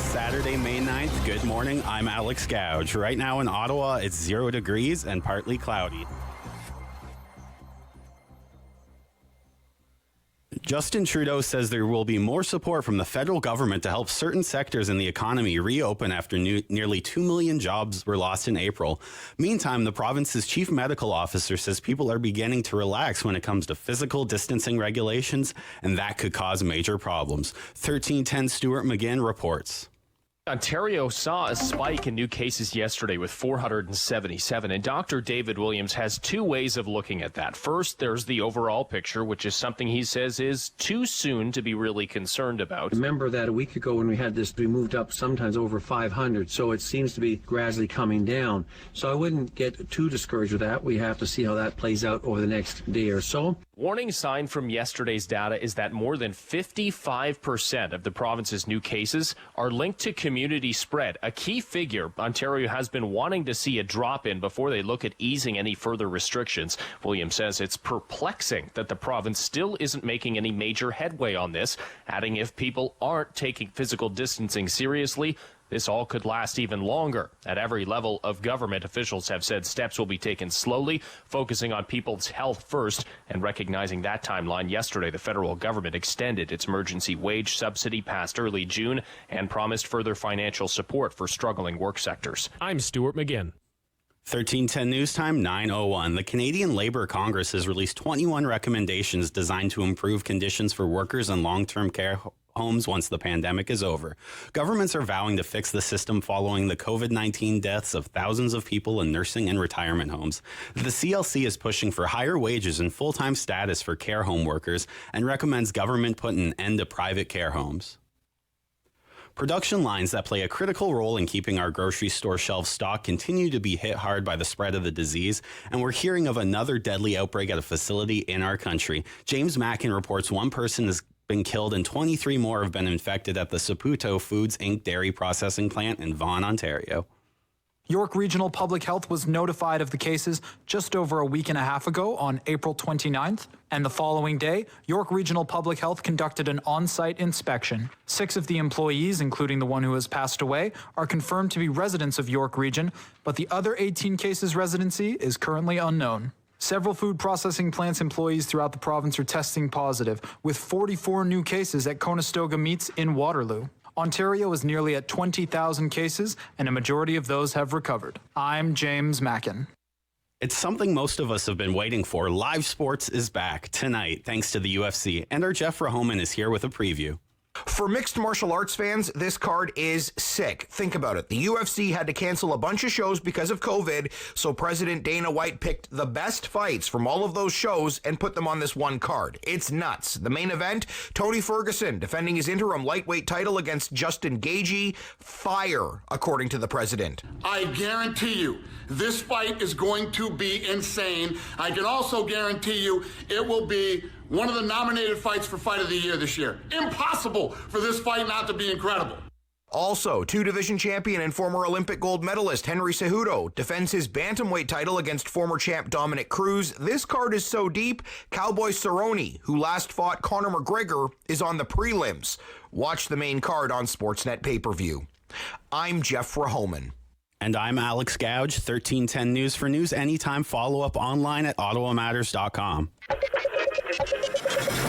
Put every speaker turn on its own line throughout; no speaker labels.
Saturday, May 9th. Good morning. I'm Alex Gouge. Right now in Ottawa, it's 0 degrees and partly cloudy. Justin Trudeau says there will be more support from the federal government to help certain sectors in the economy reopen after nearly 2 million jobs were lost in April. Meantime, the province's chief medical officer says people are beginning to relax when it comes to physical distancing regulations, and that could cause major problems. 1310 Stuart McGinn reports.
Ontario saw a spike in new cases yesterday with 477, and Dr. David Williams has two ways of looking at that. First, there's the overall picture, which is something he says is too soon to be really concerned about.
Remember that a week ago when we had this, we moved up sometimes over 500, so it seems to be gradually coming down. So I wouldn't get too discouraged with that. We have to see how that plays out over the next day or so.
Warning sign from yesterday's data is that more than 55% of the province's new cases are linked to community spread, a key figure Ontario has been wanting to see a drop in before they look at easing any further restrictions. Williams says it's perplexing that the province still isn't making any major headway on this, adding if people aren't taking physical distancing seriously, this all could last even longer. At every level of government, officials have said steps will be taken slowly, focusing on people's health first, and recognizing that timeline. Yesterday, the federal government extended its emergency wage subsidy past early June and promised further financial support for struggling work sectors.
I'm Stuart McGinn.
1310 News Time, 9:01. The Canadian Labour Congress has released 21 recommendations designed to improve conditions for workers in long-term care homes once the pandemic is over. Governments are vowing to fix the system following the COVID-19 deaths of thousands of people in nursing and retirement homes. The CLC is pushing for higher wages and full-time status for care home workers and recommends government put an end to private care homes. Production lines that play a critical role in keeping our grocery store shelves stocked continue to be hit hard by the spread of the disease, and we're hearing of another deadly outbreak at a facility in our country. James Mackin reports one person has been killed and 23 more have been infected at the Saputo Foods Inc. dairy processing plant in Vaughan, Ontario.
York Regional Public Health was notified of the cases just over a week and a half ago on April 29th, and the following day, York Regional Public Health conducted an on-site inspection. 6 of the employees, including the one who has passed away, are confirmed to be residents of York Region, but the other 18 cases' residency is currently unknown. Several food processing plants employees throughout the province are testing positive, with 44 new cases at Conestoga Meats in Waterloo. Ontario is nearly at 20,000 cases, and a majority of those have recovered. I'm James Mackin.
It's something most of us have been waiting for. Live sports is back tonight, thanks to the UFC, and our Jeff Rahoman is here with a preview.
For mixed martial arts fans, this card is sick. Think about it. The UFC had to cancel a bunch of shows because of COVID, so President Dana White picked the best fights from all of those shows and put them on this one card. It's nuts. The main event, Tony Ferguson defending his interim lightweight title against Justin Gaethje. Fire, according to the president.
I guarantee you, this fight is going to be insane. I can also guarantee you it will be one of the nominated fights for Fight of the Year this year. Impossible for this fight not to be incredible.
Also, 2-division champion and former Olympic gold medalist Henry Cejudo defends his bantamweight title against former champ Dominic Cruz. This card is so deep, Cowboy Cerrone, who last fought Conor McGregor, is on the prelims. Watch the main card on Sportsnet pay-per-view. I'm Jeff Rahoman.
And I'm Alex Gouge, 1310 News. For news anytime, follow up online at ottawamatters.com.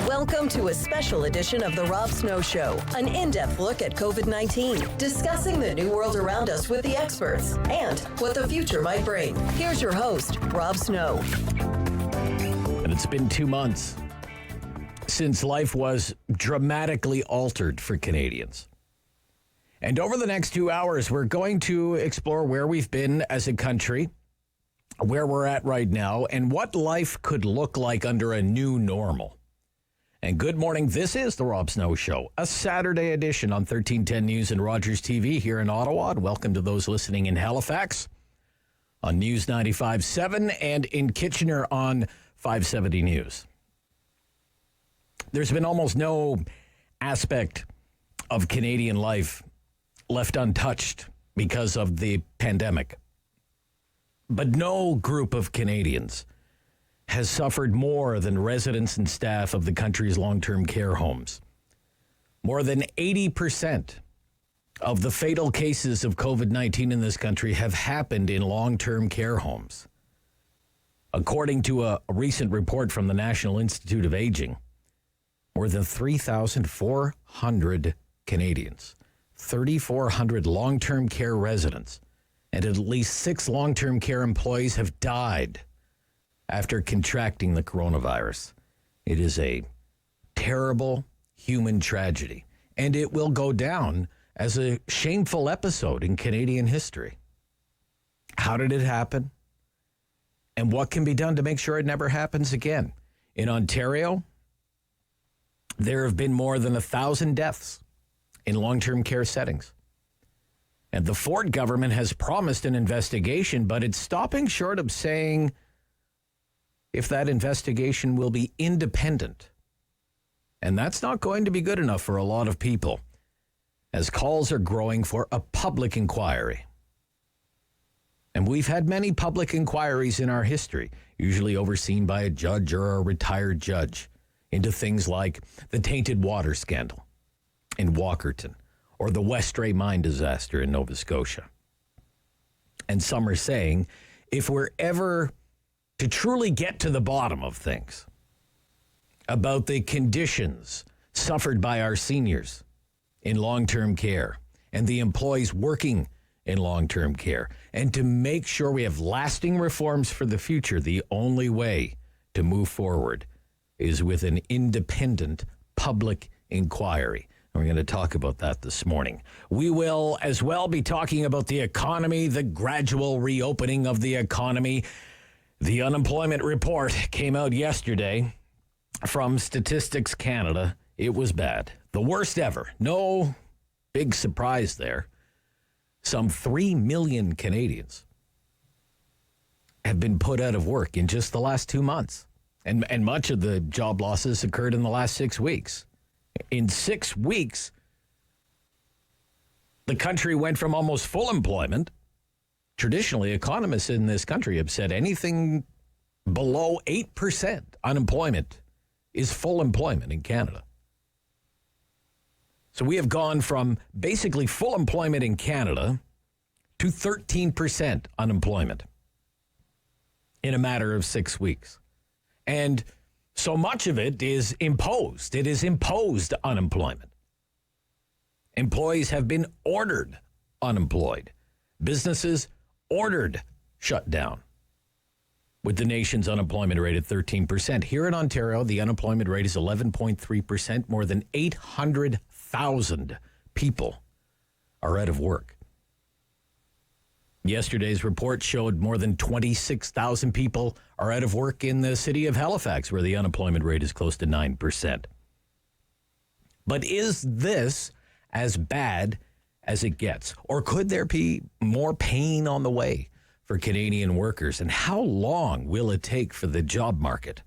Welcome to a special edition of The Rob Snow Show, an in-depth look at COVID-19, discussing the new world around us with the experts and what the future might bring. Here's your host, Rob Snow.
And it's been 2 months since life was dramatically altered for Canadians. And over the next 2 hours, we're going to explore where we've been as a country, where we're at right now, and what life could look like under a new normal. And good morning. This is the Rob Snow Show, a Saturday edition on 1310 News and Rogers TV here in Ottawa. And welcome to those listening in Halifax on News 95.7 and in Kitchener on 570 News. There's been almost no aspect of Canadian life left untouched because of the pandemic. But no group of Canadians has suffered more than residents and staff of the country's long-term care homes. More than 80% of the fatal cases of COVID-19 in this country have happened in long-term care homes. According to a recent report from the National Institute of Aging, more than 3,400 Canadians, 3,400 long-term care residents, and at least 6 long-term care employees have died after contracting the coronavirus. It is a terrible human tragedy, and it will go down as a shameful episode in Canadian history. How did it happen? And what can be done to make sure it never happens again? In Ontario, there have been more than 1,000 deaths in long-term care settings. And the Ford government has promised an investigation, but it's stopping short of saying if that investigation will be independent. And that's not going to be good enough for a lot of people, as calls are growing for a public inquiry. And we've had many public inquiries in our history, usually overseen by a judge or a retired judge, into things like the tainted water scandal in Walkerton or the Westray mine disaster in Nova Scotia. And some are saying if we're ever to truly get to the bottom of things about the conditions suffered by our seniors in long-term care and the employees working in long-term care, and to make sure we have lasting reforms for the future, the only way to move forward is with an independent public inquiry. And we're going to talk about that this morning. We will as well be talking about the economy, the gradual reopening of the economy. The unemployment report came out yesterday from Statistics Canada. It was bad. The worst ever. No big surprise there. Some 3 million Canadians have been put out of work in just the last 2 months. And much of the job losses occurred in the last 6 weeks. In 6 weeks, the country went from almost full employment. Traditionally, economists in this country have said anything below 8% unemployment is full employment in Canada. So we have gone from basically full employment in Canada to 13% unemployment in a matter of 6 weeks. And so much of it is imposed. It is imposed unemployment. Employees have been ordered unemployed. Businesses ordered shut down. With the nation's unemployment rate at 13%. Here in Ontario, the unemployment rate is 11.3%. More than 800,000 people are out of work. Yesterday's report showed more than 26,000 people are out of work in the city of Halifax, where the unemployment rate is close to 9%. But is this as bad as it gets? Or could there be more pain on the way for Canadian workers? And how long will it take for the job market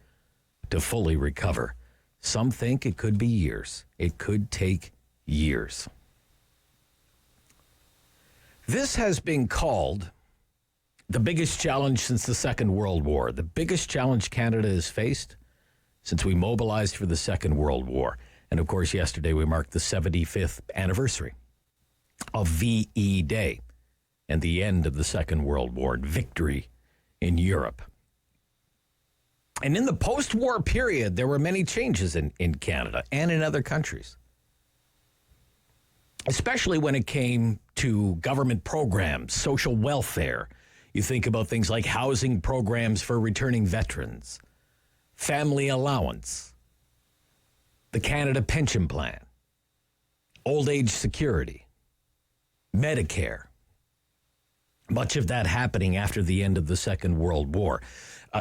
to fully recover? Some think it could be years. It could take years. This has been called the biggest challenge since the Second World War, the biggest challenge Canada has faced since we mobilized for the Second World War. And of course, yesterday we marked the 75th anniversary of VE Day and the end of the Second World War and victory in Europe. And in the post-war period, there were many changes in Canada and in other countries, especially when it came to government programs, social welfare. You think about things like housing programs for returning veterans, family allowance, the Canada Pension Plan, old age security, Medicare. Much of that happening after the end of the Second World War.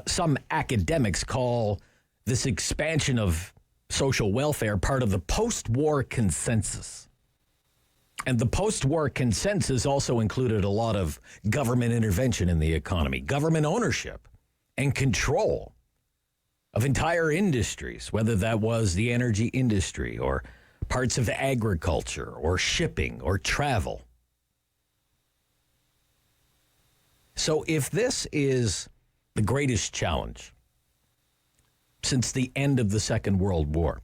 Some academics call this expansion of social welfare part of the post-war consensus. And the post-war consensus also included a lot of government intervention in the economy, government ownership and control of entire industries, whether that was the energy industry or parts of agriculture or shipping or travel. So if this is the greatest challenge since the end of the Second World War,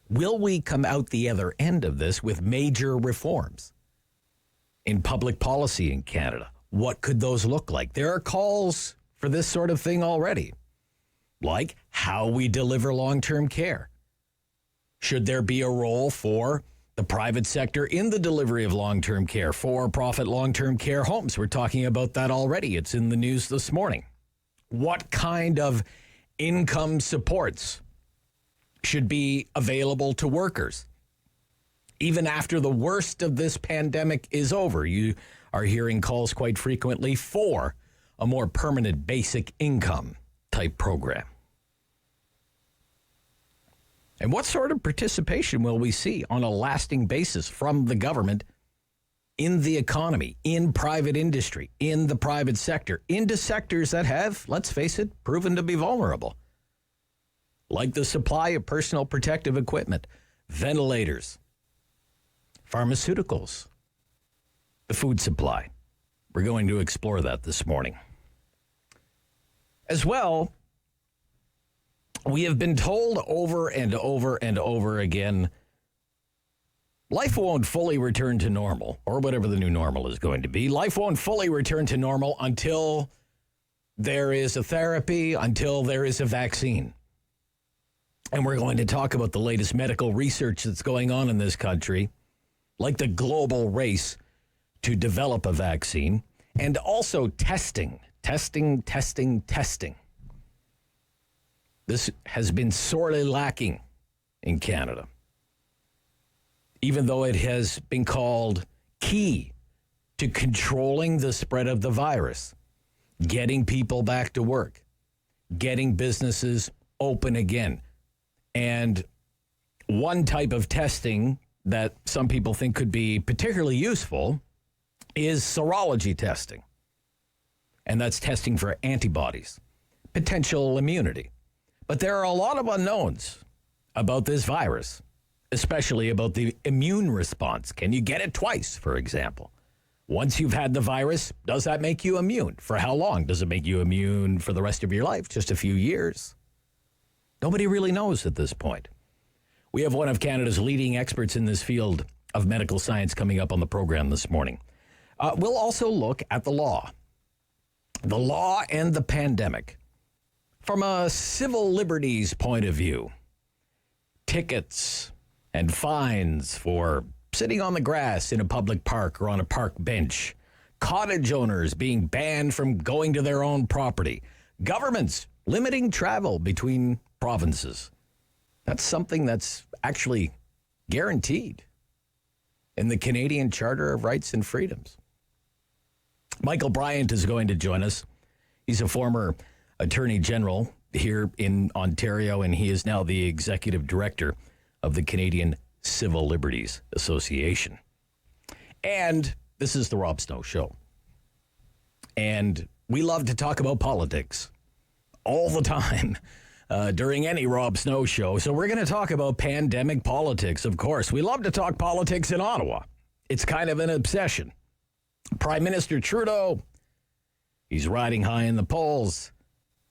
Will we come out the other end of this with major reforms in public policy in Canada? What could those look like? There are calls for this sort of thing already, like how we deliver long-term care. Should there be a role for the private sector in the delivery of long-term care, for-profit long-term care homes? We're talking about that already. It's in the news this morning. What kind of income supports should be available to workers? Even after the worst of this pandemic is over, you are hearing calls quite frequently for a more permanent basic income type program. And what sort of participation will we see on a lasting basis from the government in the economy, in private industry, in the private sector, into sectors that have, let's face it, proven to be vulnerable, like the supply of personal protective equipment, ventilators, pharmaceuticals, the food supply. We're going to explore that this morning. As well, we have been told over and over and over again, life won't fully return to normal, or whatever the new normal is going to be. Life won't fully return to normal until there is a therapy, until there is a vaccine. And we're going to talk about the latest medical research that's going on in this country, like the global race to develop a vaccine, and also testing. This has been sorely lacking in Canada, even though it has been called key to controlling the spread of the virus, getting people back to work, getting businesses open again. And one type of testing that some people think could be particularly useful is serology testing. And that's testing for antibodies, potential immunity. But there are a lot of unknowns about this virus, especially about the immune response. Can you get it twice, for example? Once you've had the virus, does that make you immune? For how long? Does it make you immune for the rest of your life? Just a few years? Nobody really knows at this point. We have one of Canada's leading experts in this field of medical science coming up on the program this morning. We'll also look at the law and the pandemic. From a civil liberties point of view, tickets and fines for sitting on the grass in a public park or on a park bench, cottage owners being banned from going to their own property, governments limiting travel between provinces. That's something that's actually guaranteed in the Canadian Charter of Rights and Freedoms. Michael Bryant is going to join us. He's a former Attorney General here in Ontario, and he is now the Executive Director of the Canadian Civil Liberties Association. And this is the Rob Snow Show. And we love to talk about politics all the time during any Rob Snow Show. So we're going to talk about pandemic politics, of course. We love to talk politics in Ottawa. It's kind of an obsession. Prime Minister Trudeau, he's riding high in the polls.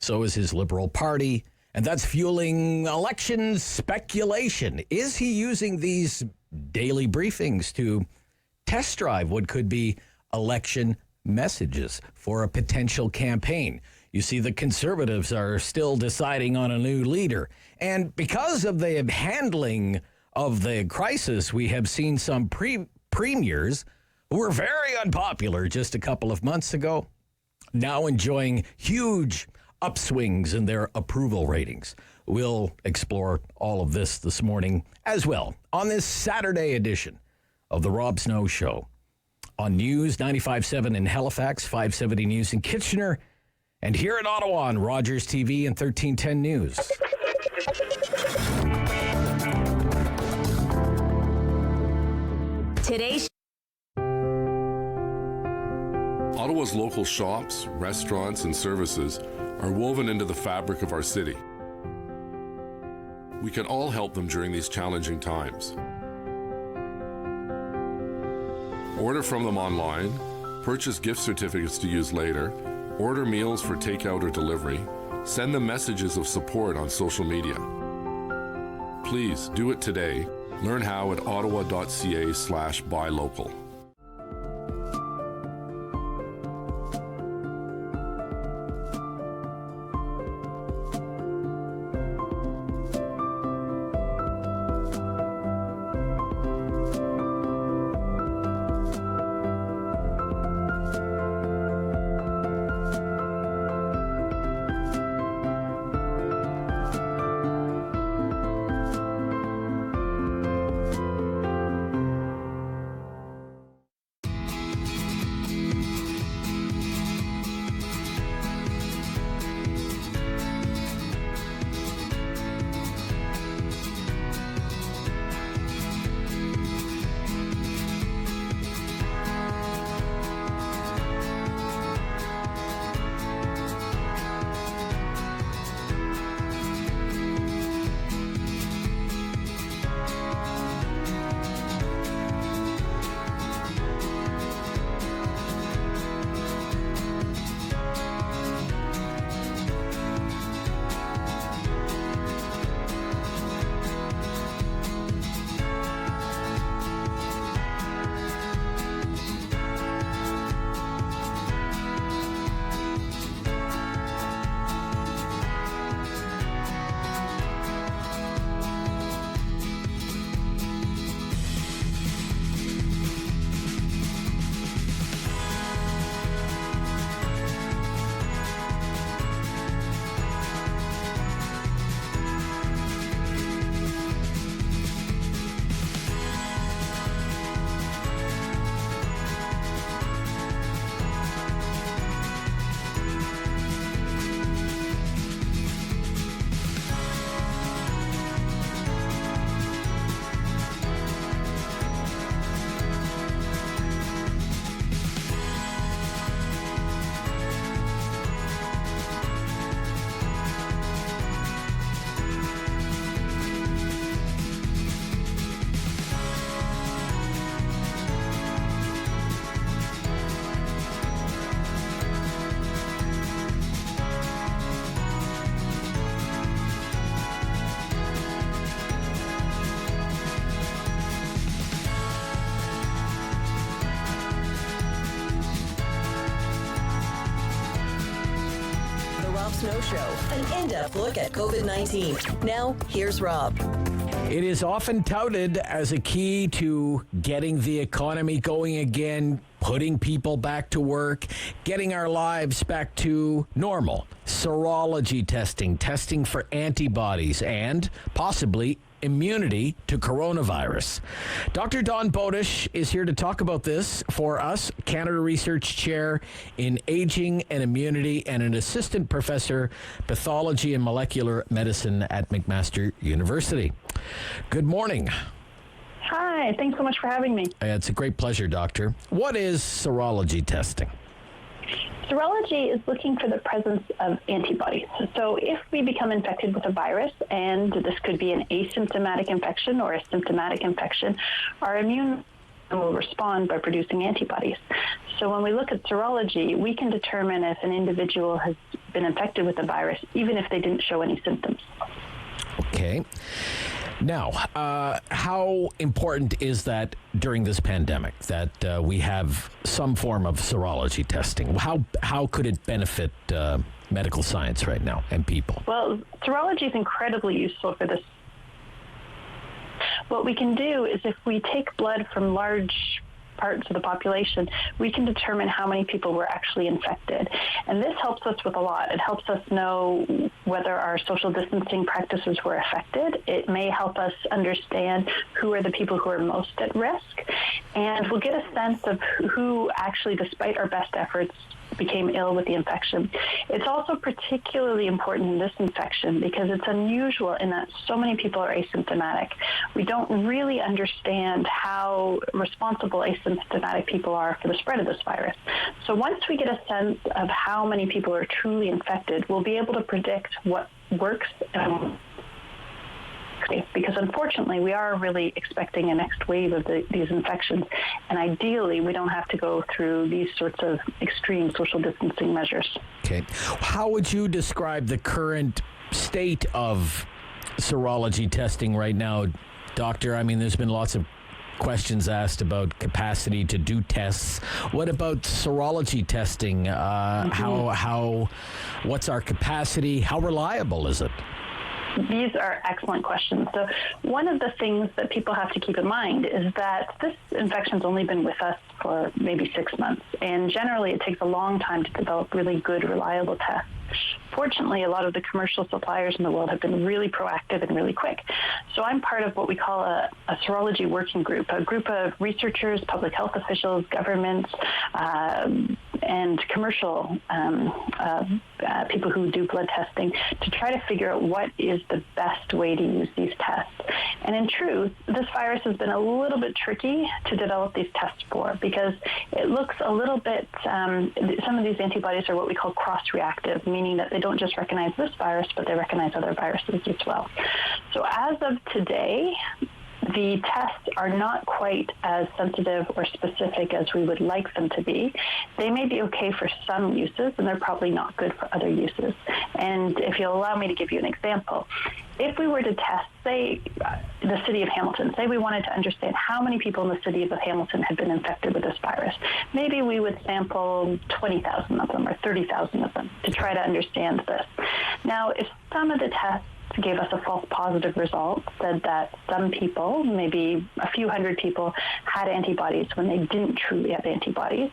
So is his Liberal Party, and that's fueling election speculation. Is he using these daily briefings to test drive what could be election messages for a potential campaign? You see, the Conservatives are still deciding on a new leader. And because of the handling of the crisis, we have seen some premiers who were very unpopular just a couple of months ago, now enjoying huge upswings in their approval ratings. We'll explore all of this morning as well on this Saturday edition of the Rob Snow Show on News 95.7 in Halifax, 570 News in Kitchener, and here in Ottawa on Rogers TV and 1310 News.
Today's
Ottawa's local shops, restaurants, and services are woven into the fabric of our city. We can all help them during these challenging times. Order from them online, purchase gift certificates to use later, order meals for takeout or delivery, send them messages of support on social media. Please do it today. Learn how at ottawa.ca/buylocal.
Snow Show, an in-depth look at COVID-19. Now, here's Rob.
It is often touted as a key to getting the economy going again, putting people back to work, getting our lives back to normal. Serology testing, testing for antibodies, and possibly immunity to coronavirus. Dr. Don Bowdish is here to talk about this for us, Canada Research Chair in Aging and Immunity and an Assistant Professor, Pathology and Molecular Medicine at McMaster University. Good morning.
Hi, thanks so much for having me.
It's a great pleasure, Doctor. What is serology testing?
Serology is looking for the presence of antibodies. So if we become infected with a virus, and this could be an asymptomatic infection or a symptomatic infection, our immune will respond by producing antibodies. So when we look at serology, we can determine if an individual has been infected with the virus, even if they didn't show any symptoms.
Okay. Now, how important is that during this pandemic that we have some form of serology testing? How could it benefit medical science right now and people?
Well, serology is incredibly useful for this. What we can do is if we take blood from large parts of the population, we can determine how many people were actually infected. And this helps us with a lot. It helps us know whether our social distancing practices were affected. It may help us understand who are the people who are most at risk. And we'll get a sense of who actually, despite our best efforts, became ill with the infection. It's also particularly important in this infection because it's unusual in that so many people are asymptomatic. We don't really understand how responsible asymptomatic people are for the spread of this virus. So once we get a sense of how many people are truly infected, we'll be able to predict what works and because unfortunately we are really expecting a next wave of these infections, and ideally we don't have to go through these sorts of extreme social distancing measures.
Okay. How would you describe the current state of serology testing right now, Doctor? I mean, there's been lots of questions asked about capacity to do tests. What about serology testing? What's our capacity? How reliable is it?
These are excellent questions. So one of the things that people have to keep in mind is that this infection's only been with us for maybe 6 months. And generally, it takes a long time to develop really good, reliable tests. Fortunately, a lot of the commercial suppliers in the world have been really proactive and really quick. So I'm part of what we call a serology working group, a group of researchers, public health officials, governments, and commercial people who do blood testing to try to figure out what is the best way to use these tests. And in truth, this virus has been a little bit tricky to develop these tests for because it looks a little bit, some of these antibodies are what we call cross-reactive, meaning that they don't just recognize this virus, but they recognize other viruses as well. So as of today, the tests are not quite as sensitive or specific as we would like them to be. They may be okay for some uses, and they're probably not good for other uses. And if you'll allow me to give you an example, if we were to test, say, the city of Hamilton, say we wanted to understand how many people in the city of Hamilton had been infected with this virus, maybe we would sample 20,000 of them or 30,000 of them to try to understand this. Now, if some of the tests gave us a false positive result, said that some people, maybe a few hundred people, had antibodies when they didn't truly have antibodies,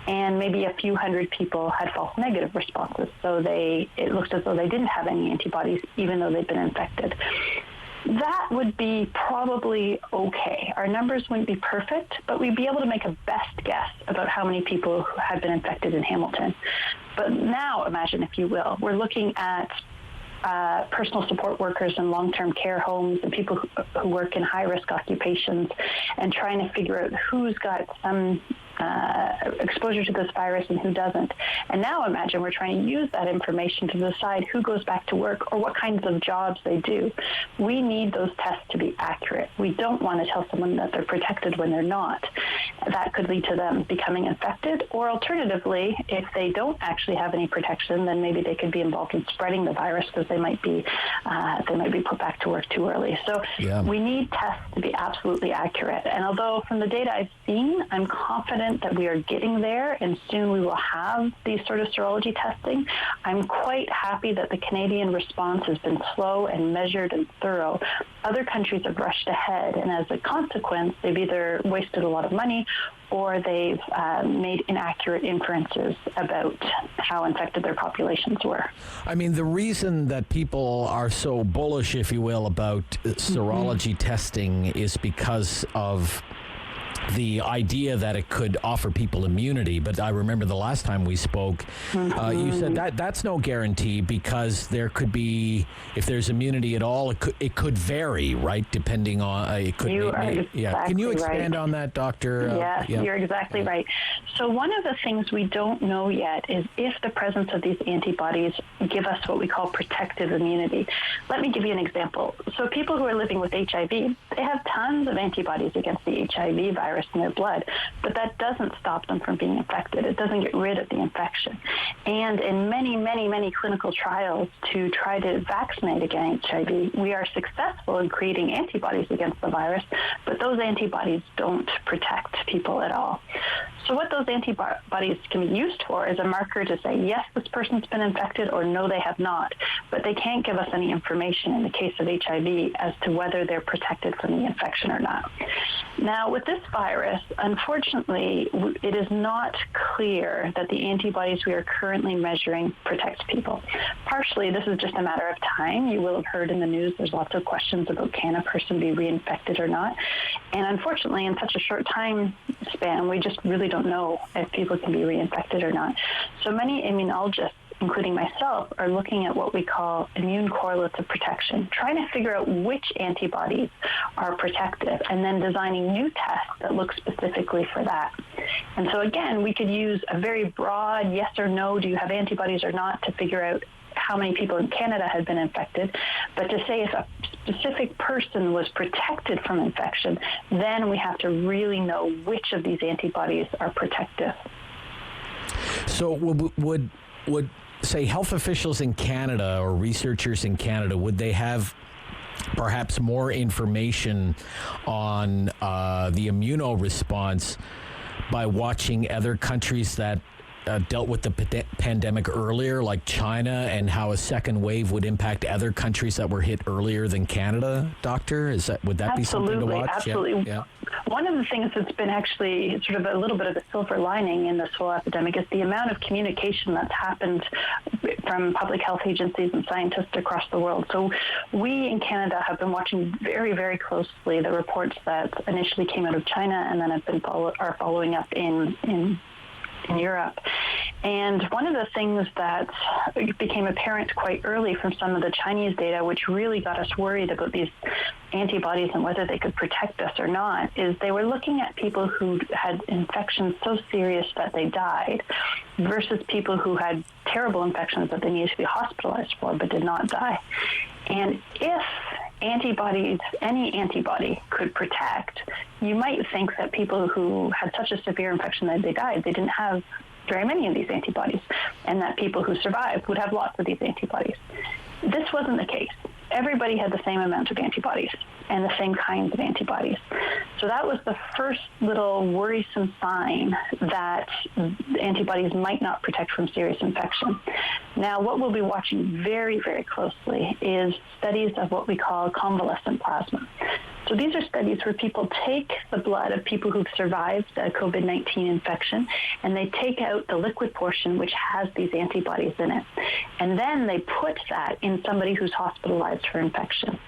and maybe a few hundred people had false negative responses, so it looks as though they didn't have any antibodies even though they'd been infected. That would be probably okay. Our numbers wouldn't be perfect, but we'd be able to make a best guess about how many people had been infected in Hamilton. But now, imagine, if you will, we're looking at personal support workers in long-term care homes and people who work in high-risk occupations and trying to figure out who's got some exposure to this virus and who doesn't. And now imagine we're trying to use that information to decide who goes back to work or what kinds of jobs they do. We need those tests to be accurate. We don't want to tell someone that they're protected when they're not. That could lead to them becoming infected, or alternatively, if they don't actually have any protection, then maybe they could be involved in spreading the virus because they might be put back to work too early. So we need tests to be absolutely accurate. And although from the data I've seen, I'm confident that we are getting there and soon we will have these sort of serology testing, I'm quite happy that the Canadian response has been slow and measured and thorough. Other countries have rushed ahead, and as a consequence, they've either wasted a lot of money or they've made inaccurate inferences about how infected their populations were.
I mean, the reason that people are so bullish, if you will, about serology testing is because of the idea that it could offer people immunity. But I remember the last time we spoke, you said that that's no guarantee because there could be, if there's immunity at all, it could vary, right? Depending on, it could Can you expand on that, Doctor?
Yes, you're exactly right. So one of the things we don't know yet is if the presence of these antibodies give us what we call protective immunity. Let me give you an example. So people who are living with HIV, they have tons of antibodies against the HIV virus in their blood, but that doesn't stop them from being infected. It doesn't get rid of the infection. And in many, many, many clinical trials to try to vaccinate against HIV, we are successful in creating antibodies against the virus, but those antibodies don't protect people at all. So what those antibodies can be used for is a marker to say, yes, this person's been infected, or no, they have not. But they can't give us any information in the case of HIV as to whether they're protected from the infection or not. Now, with this virus, unfortunately, it is not clear that the antibodies we are currently measuring protect people. Partially, this is just a matter of time. You will have heard in the news there's lots of questions about can a person be reinfected or not. And unfortunately, in such a short time span, we just really don't know if people can be reinfected or not. So many immunologists, including myself, are looking at what we call immune correlates of protection, trying to figure out which antibodies are protective, and then designing new tests that look specifically for that. And so again, we could use a very broad yes or no, do you have antibodies or not, to figure out how many people in Canada had been infected. But to say if a specific person was protected from infection, then we have to really know which of these antibodies are protective.
So would say health officials in Canada or researchers in Canada, would they have perhaps more information on the immunoresponse by watching other countries that dealt with the pandemic earlier, like China, and how a second wave would impact other countries that were hit earlier than Canada, Doctor? Would that be something to watch?
Absolutely.
Yeah.
One of the things that's been actually sort of a little bit of a silver lining in this whole epidemic is the amount of communication that's happened from public health agencies and scientists across the world. So we in Canada have been watching very, very closely the reports that initially came out of China and then have been are following up in Europe. And one of the things that became apparent quite early from some of the Chinese data, which really got us worried about these antibodies and whether they could protect us or not, is they were looking at people who had infections so serious that they died versus people who had terrible infections that they needed to be hospitalized for but did not die. And if any antibody could protect, you might think that people who had such a severe infection that they died, they didn't have very many of these antibodies, and that people who survived would have lots of these antibodies. This wasn't the case. Everybody had the same amount of antibodies and the same kinds of antibodies. So that was the first little worrisome sign that antibodies might not protect from serious infection. Now, what we'll be watching very, very closely is studies of what we call convalescent plasma. So these are studies where people take the blood of people who've survived a COVID-19 infection, and they take out the liquid portion which has these antibodies in it. And then they put that in somebody who's hospitalized for infection.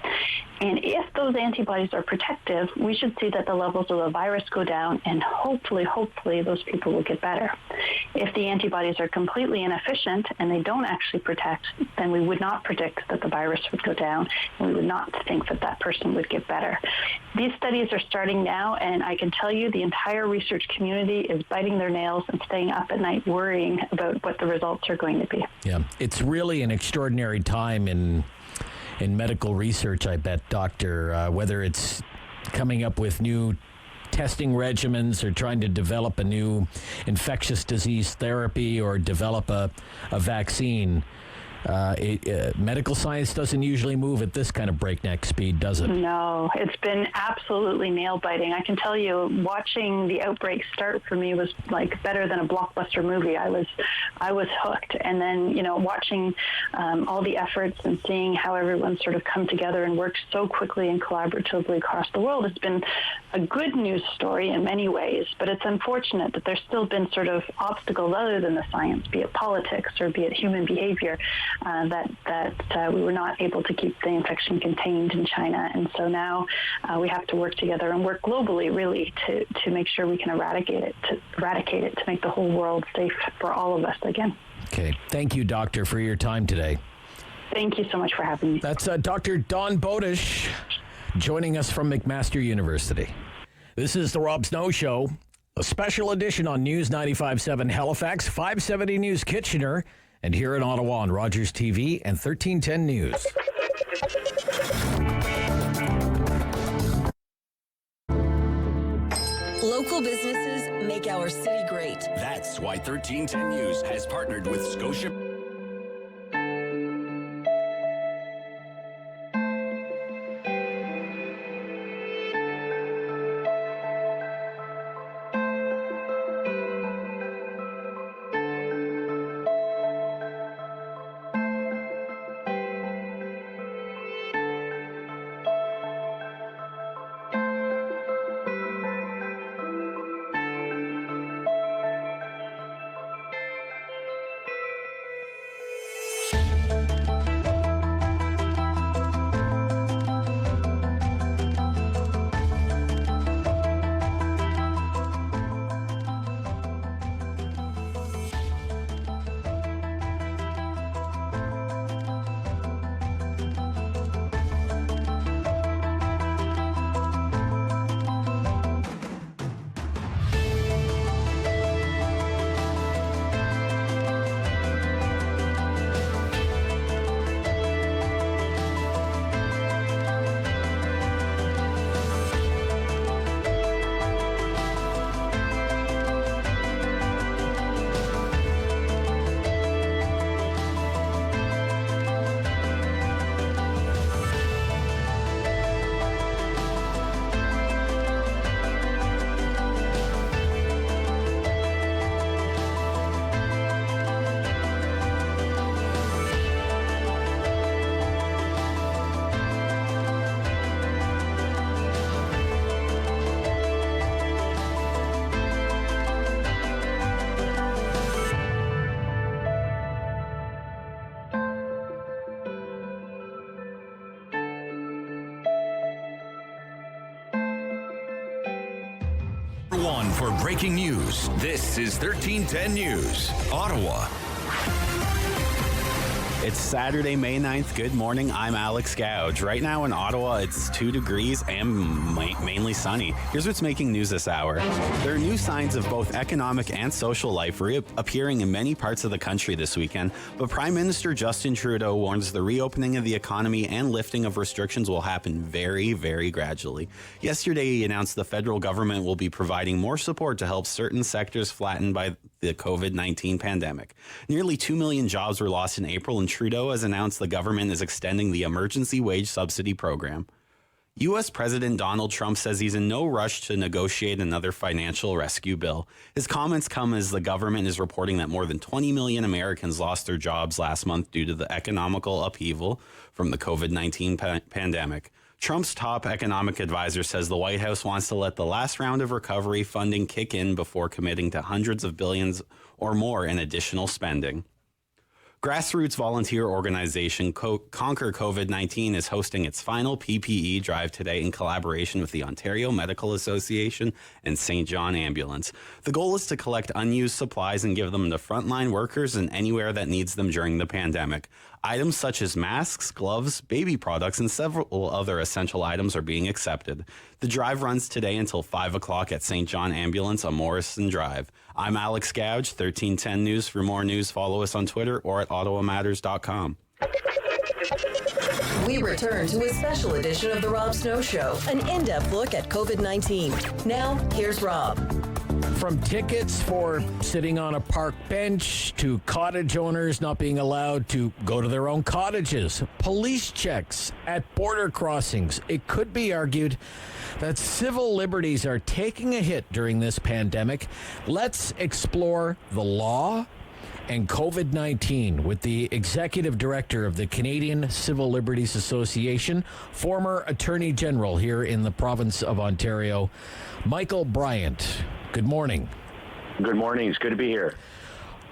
And if those antibodies are protective, we should see that the levels of the virus go down, and hopefully those people will get better. If the antibodies are completely inefficient and they don't actually protect, then we would not predict that the virus would go down, and we would not think that that person would get better. These studies are starting now, and I can tell you the entire research community is biting their nails and staying up at night worrying about what the results are going to be.
Yeah, it's really an extraordinary time in medical research, I bet, Doctor, whether it's coming up with new testing regimens or trying to develop a new infectious disease therapy or develop a vaccine. Medical science doesn't usually move at this kind of breakneck speed, does it?
No, it's been absolutely nail-biting. I can tell you, watching the outbreak start for me was like better than a blockbuster movie. I was hooked. And then, watching all the efforts and seeing how everyone sort of come together and worked so quickly and collaboratively across the world has been a good news story in many ways. But it's unfortunate that there's still been sort of obstacles other than the science, be it politics or be it human behavior, that we were not able to keep the infection contained in China. And so now we have to work together and work globally, really, to make sure we can eradicate it to make the whole world safe for all of us again.
Okay. Thank you, Doctor, for your time today.
Thank you so much for having me.
That's Dr. Dawn Bowdish joining us from McMaster University. This is the Rob Snow Show, a special edition on News 95.7 Halifax, 570 News Kitchener, and here in Ottawa on Rogers TV and 1310 News.
Local businesses make our city great.
That's why 1310 News has partnered with Scotia. on for breaking news. This is 1310 News, Ottawa.
It's Saturday, May 9th. Good morning. I'm Alex Gouge. Right now in Ottawa, it's 2 degrees and mainly sunny. Here's what's making news this hour. There are new signs of both economic and social life appearing in many parts of the country this weekend, but Prime Minister Justin Trudeau warns the reopening of the economy and lifting of restrictions will happen very, very gradually. Yesterday, he announced the federal government will be providing more support to help certain sectors flattened by the COVID-19 pandemic. Nearly 2 million jobs were lost in April, and Trudeau has announced the government is extending the emergency wage subsidy program. U.S. President Donald Trump says he's in no rush to negotiate another financial rescue bill. His comments come as the government is reporting that more than 20 million Americans lost their jobs last month due to the economical upheaval from the COVID-19 pandemic. Trump's top economic advisor says the White House wants to let the last round of recovery funding kick in before committing to hundreds of billions or more in additional spending. Grassroots volunteer organization Conquer COVID-19 is hosting its final PPE drive today in collaboration with the Ontario Medical Association and St. John Ambulance. The goal is to collect unused supplies and give them to frontline workers and anywhere that needs them during the pandemic. Items such as masks, gloves, baby products, and several other essential items are being accepted. The drive runs today until 5 o'clock at St. John Ambulance on Morrison Drive. I'm Alex Gouge, 1310 News. For more news, follow us on Twitter or at ottawamatters.com.
We return to a special edition of The Rob Snow Show, an in-depth look at COVID-19. Now, here's Rob.
From tickets for sitting on a park bench to cottage owners not being allowed to go to their own cottages, police checks at border crossings, it could be argued that civil liberties are taking a hit during this pandemic. Let's explore the law and COVID-19 with the Executive Director of the Canadian Civil Liberties Association, former Attorney General here in the province of Ontario, Michael Bryant. Good morning.
Good morning. It's good to be here.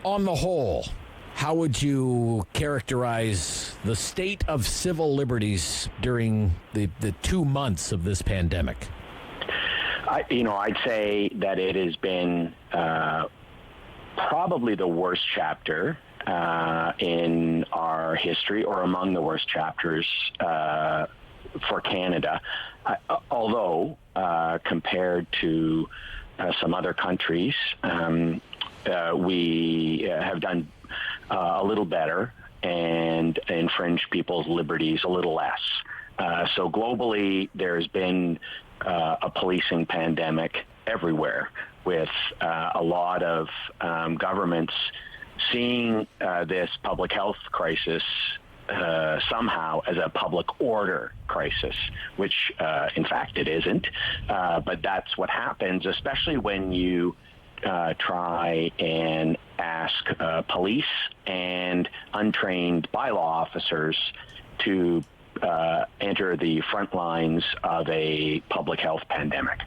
On the whole, how would you characterize the state of civil liberties during the 2 months of this pandemic?
I'd say that it has been probably the worst chapter in our history, or among the worst chapters for Canada. Although, compared to some other countries, we have done a little better and infringed people's liberties a little less. So globally, there's been a policing pandemic everywhere, with a lot of governments seeing this public health crisis somehow as a public order crisis, which in fact it isn't. But that's what happens, especially when you try and ask police and untrained bylaw officers to enter the front lines of a public health pandemic.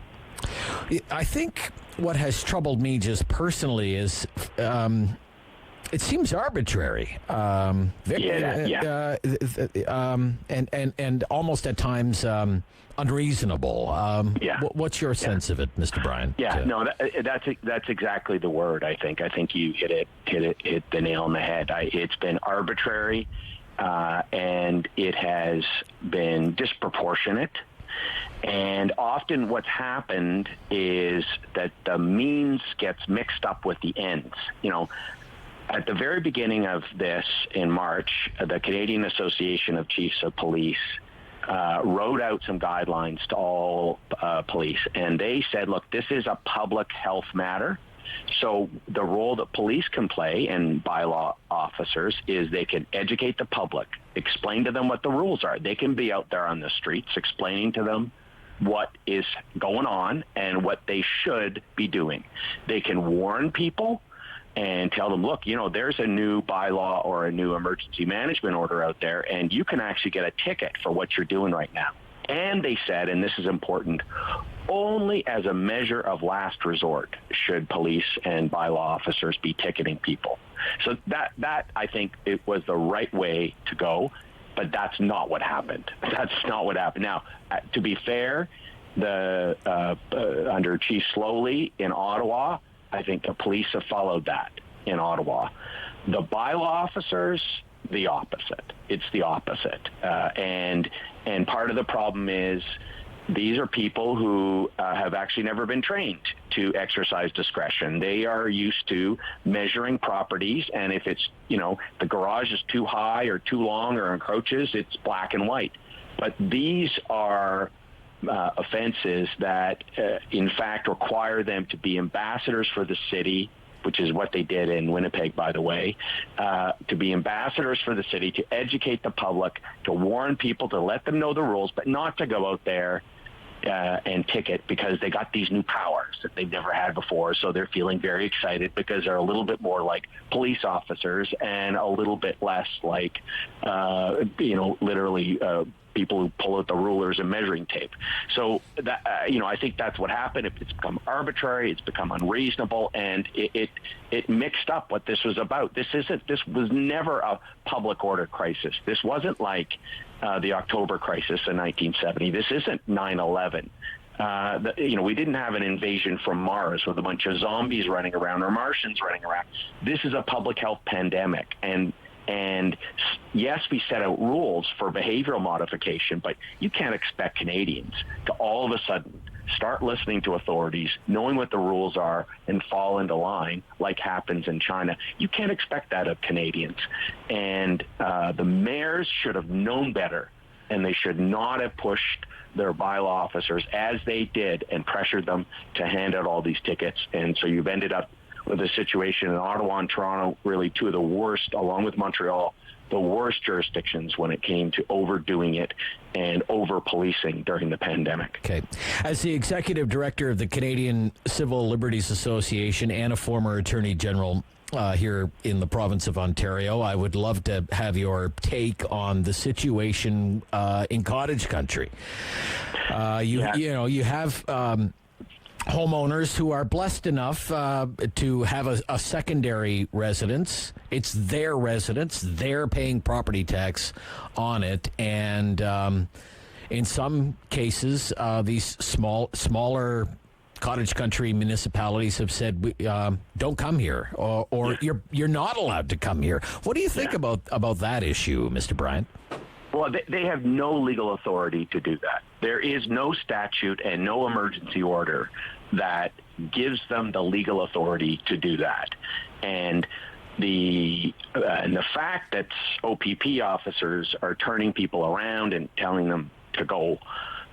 I think what has troubled me just personally is it seems arbitrary, and almost at times unreasonable. What's your sense of it, Mr. Bryant?
That's exactly the word. I think you hit the nail on the head. It's been arbitrary, and it has been disproportionate. And often what's happened is that the means gets mixed up with the ends. At the very beginning of this in March, the Canadian Association of Chiefs of Police wrote out some guidelines to all police. And they said, look, this is a public health matter. So the role that police can play, and bylaw officers, is they can educate the public, explain to them what the rules are. They can be out there on the streets explaining to them what is going on and what they should be doing. They can warn people and tell them, look, there's a new bylaw or a new emergency management order out there, and you can actually get a ticket for what you're doing right now. And they said, and this is important, only as a measure of last resort should police and bylaw officers be ticketing people. So that I think it was the right way to go, but that's not what happened. That's not what happened. Now, to be fair, under Chief Slowly in Ottawa, I think the police have followed that in Ottawa. The bylaw officers, the opposite. It's the opposite. And part of the problem is these are people who have actually never been trained to exercise discretion. They are used to measuring properties, and if it's, the garage is too high or too long or encroaches, it's black and white. But these are offenses that, in fact, require them to be ambassadors for the city, which is what they did in Winnipeg, by the way, to be ambassadors for the city, to educate the public, to warn people, to let them know the rules, but not to go out there and ticket because they got these new powers that they've never had before. So they're feeling very excited because they're a little bit more like police officers and a little bit less like, literally people who pull out the rulers and measuring tape. So that, I think that's what happened. It's become arbitrary. It's become unreasonable, and it mixed up what this was about. This was never a public order crisis. This wasn't like the October crisis in 1970. This isn't 9/11. We didn't have an invasion from Mars with a bunch of zombies running around or Martians running around. This is a public health pandemic, and yes, we set out rules for behavioral modification, but you can't expect Canadians to all of a sudden start listening to authorities, knowing what the rules are, and fall into line like happens in China. You can't expect that of Canadians. And the mayors should have known better, and they should not have pushed their bylaw officers as they did and pressured them to hand out all these tickets. And so you've ended up with a situation in Ottawa and Toronto, really two of the worst, along with Montreal, the worst jurisdictions when it came to overdoing it and over-policing during the pandemic.
Okay. As the executive director of the Canadian Civil Liberties Association and a former attorney general here in the province of Ontario, I would love to have your take on the situation in cottage country. You have homeowners who are blessed enough to have a secondary residence. It's their residence. They're paying property tax on it. And in some cases, these smaller cottage country municipalities have said, don't come here, or you're not allowed to come here. What do you think about that issue, Mr. Bryant?
Well, they have no legal authority to do that. There is no statute and no emergency order that gives them the legal authority to do that. And the fact that OPP officers are turning people around and telling them to go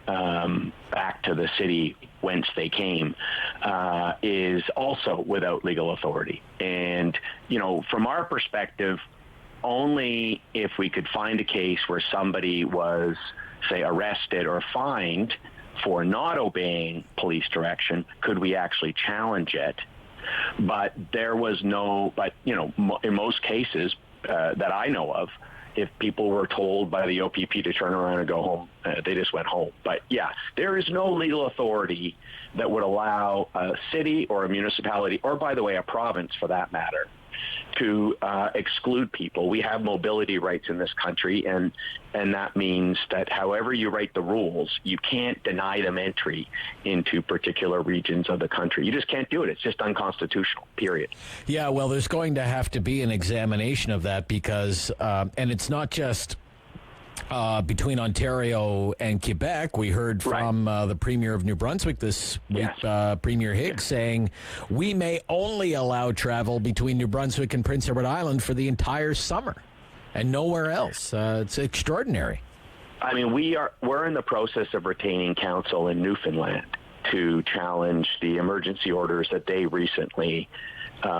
back to the city whence they came is also without legal authority. And, from our perspective, only if we could find a case where somebody was, say, arrested or fined for not obeying police direction could we actually challenge it. But there was in most cases that I know of, if people were told by the OPP to turn around and go home, they just went home. But yeah, there is no legal authority that would allow a city or a municipality, or by the way, a province for that matter, to exclude people. We have mobility rights in this country, and that means that however you write the rules, you can't deny them entry into particular regions of the country. You just can't do it. It's just unconstitutional, period.
Yeah, well, there's going to have to be an examination of that because, and it's not just between Ontario and Quebec. We heard from the Premier of New Brunswick this week, Premier Higgs, saying we may only allow travel between New Brunswick and Prince Edward Island for the entire summer and nowhere else. It's extraordinary.
I mean, we're in the process of retaining counsel in Newfoundland to challenge the emergency orders that they recently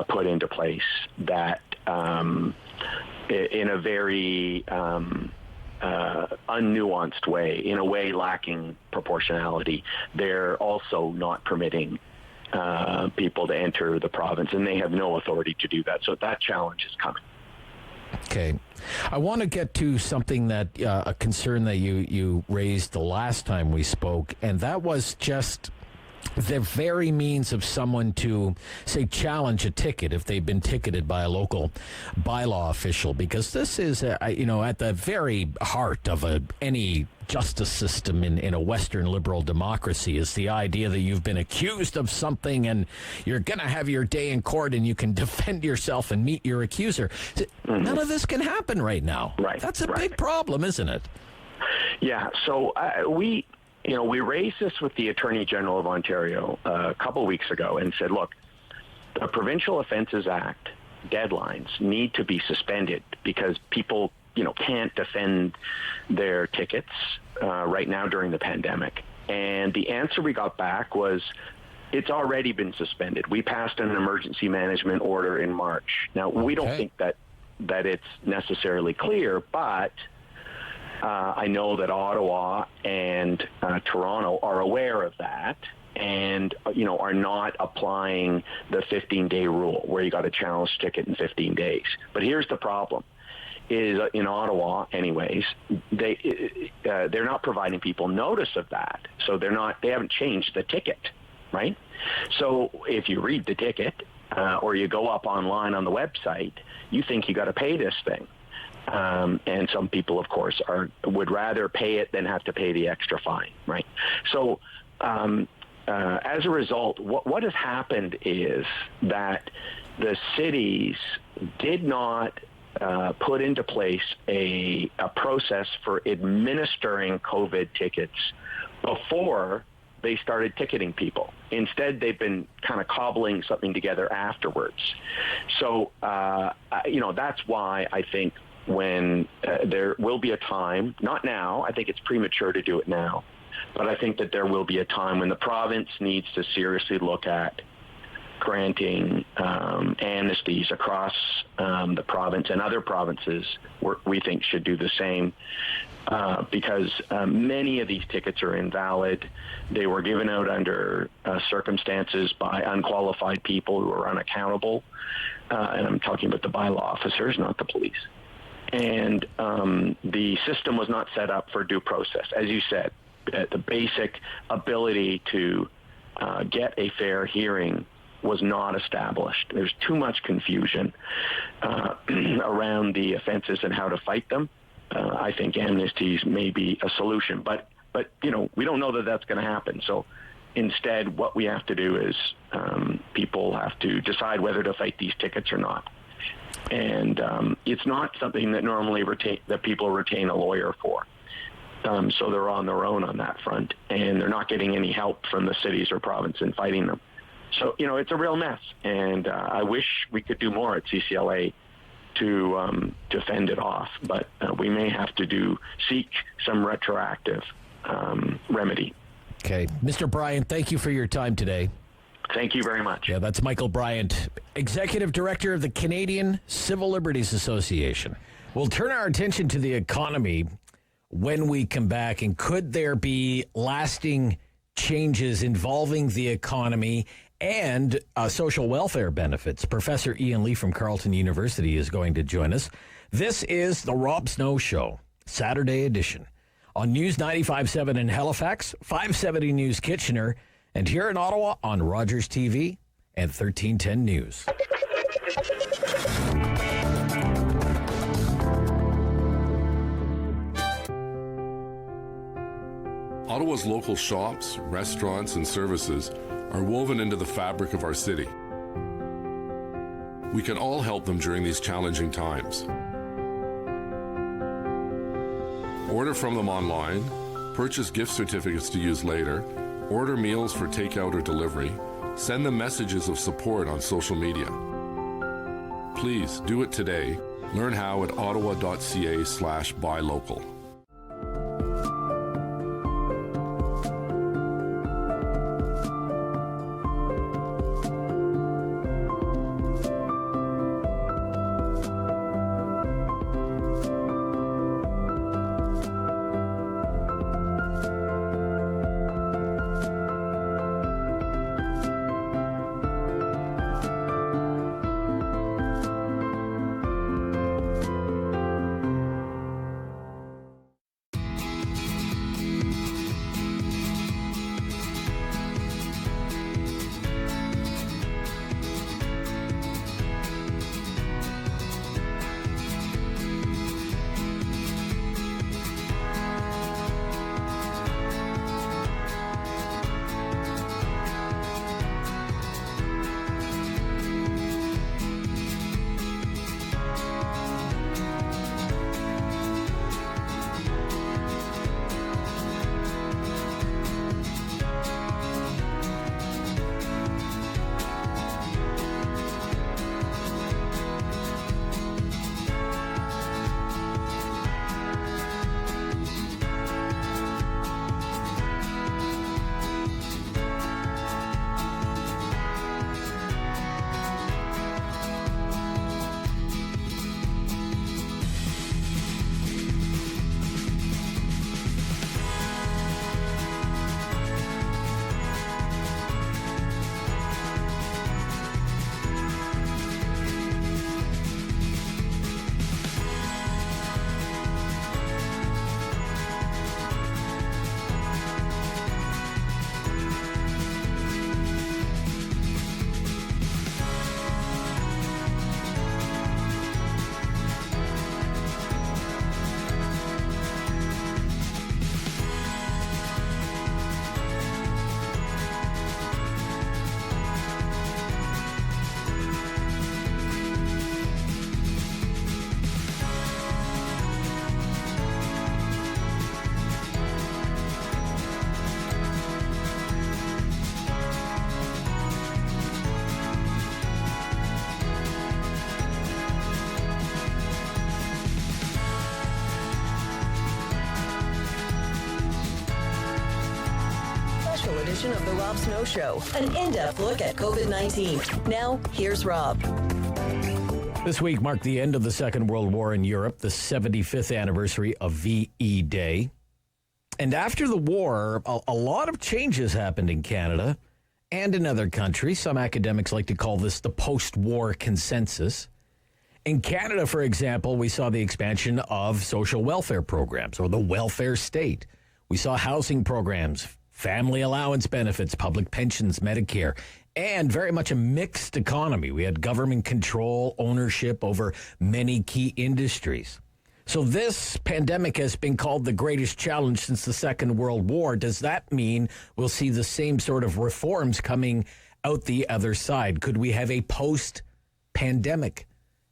put into place that in a very unnuanced way, in a way lacking proportionality. They're also not permitting people to enter the province, and they have no authority to do that. So that challenge is coming.
Okay. I want to get to something that, a concern that you raised the last time we spoke, and that was just the very means of someone to, say, challenge a ticket if they've been ticketed by a local bylaw official, because this is, at the very heart of any justice system in a Western liberal democracy is the idea that you've been accused of something and you're going to have your day in court and you can defend yourself and meet your accuser. None of this can happen right now.
Right.
That's a big problem, isn't it?
Yeah. So we raised this with the Attorney General of Ontario a couple of weeks ago and said, look, the Provincial Offences Act deadlines need to be suspended because people can't defend their tickets right now during the pandemic. And the answer we got back was, it's already been suspended. We passed an emergency management order in March. Now, we don't think that it's necessarily clear, but I know that Ottawa and Toronto are aware of that and, are not applying the 15-day rule where you got to challenge ticket in 15 days. But here's the problem. Is in Ottawa, anyways, they're not providing people notice of that, so they haven't changed the ticket, right? So if you read the ticket or you go up online on the website, you think you got to pay this thing, and some people, of course, would rather pay it than have to pay the extra fine, right? So as a result, what has happened is that the cities did not put into place a process for administering COVID tickets before they started ticketing people. Instead, they've been kind of cobbling something together afterwards. So, that's why I think when there will be a time, not now, I think it's premature to do it now, but I think that there will be a time when the province needs to seriously look at granting amnesties across the province, and other provinces we think should do the same because many of these tickets are invalid. They were given out under circumstances by unqualified people who are unaccountable, and I'm talking about the bylaw officers, not the police. And the system was not set up for due process. As you said, the basic ability to get a fair hearing was not established. There's too much confusion around the offenses and how to fight them. I think amnesties may be a solution, but we don't know that that's going to happen. So instead, what we have to do is people have to decide whether to fight these tickets or not. And it's not something that normally people retain a lawyer for. So they're on their own on that front, and they're not getting any help from the cities or province in fighting them. So, it's a real mess, and I wish we could do more at CCLA to fend it off, but we may have to seek some retroactive remedy.
Okay. Mr. Bryant, thank you for your time today.
Thank you very much.
Yeah, that's Michael Bryant, Executive Director of the Canadian Civil Liberties Association. We'll turn our attention to the economy when we come back, and could there be lasting changes involving the economy and social welfare benefits? Professor Ian Lee from Carleton University is going to join us. This is the Rob Snow Show, Saturday edition, on News 95.7 in Halifax, 570 News Kitchener, and here in Ottawa on Rogers TV and 1310 News.
Ottawa's local shops, restaurants, and services are woven into the fabric of our city. We can all help them during these challenging times. Order from them online, purchase gift certificates to use later, order meals for takeout or delivery, send them messages of support on social media. Please do it today. Learn how at ottawa.ca/buylocal.
edition of The Rob Snow Show, an in-depth look at COVID-19. Now, here's Rob.
This week marked the end of the Second World War in Europe, the 75th anniversary of VE Day. And after the war, a lot of changes happened in Canada and in other countries. Some academics like to call this the post-war consensus. In Canada, for example, we saw the expansion of social welfare programs, or the welfare state. We saw housing programs, family allowance benefits, public pensions, Medicare, and very much a mixed economy. We had government control, ownership over many key industries. So this pandemic has been called the greatest challenge since the Second World War. Does that mean we'll see the same sort of reforms coming out the other side? Could we have a post-pandemic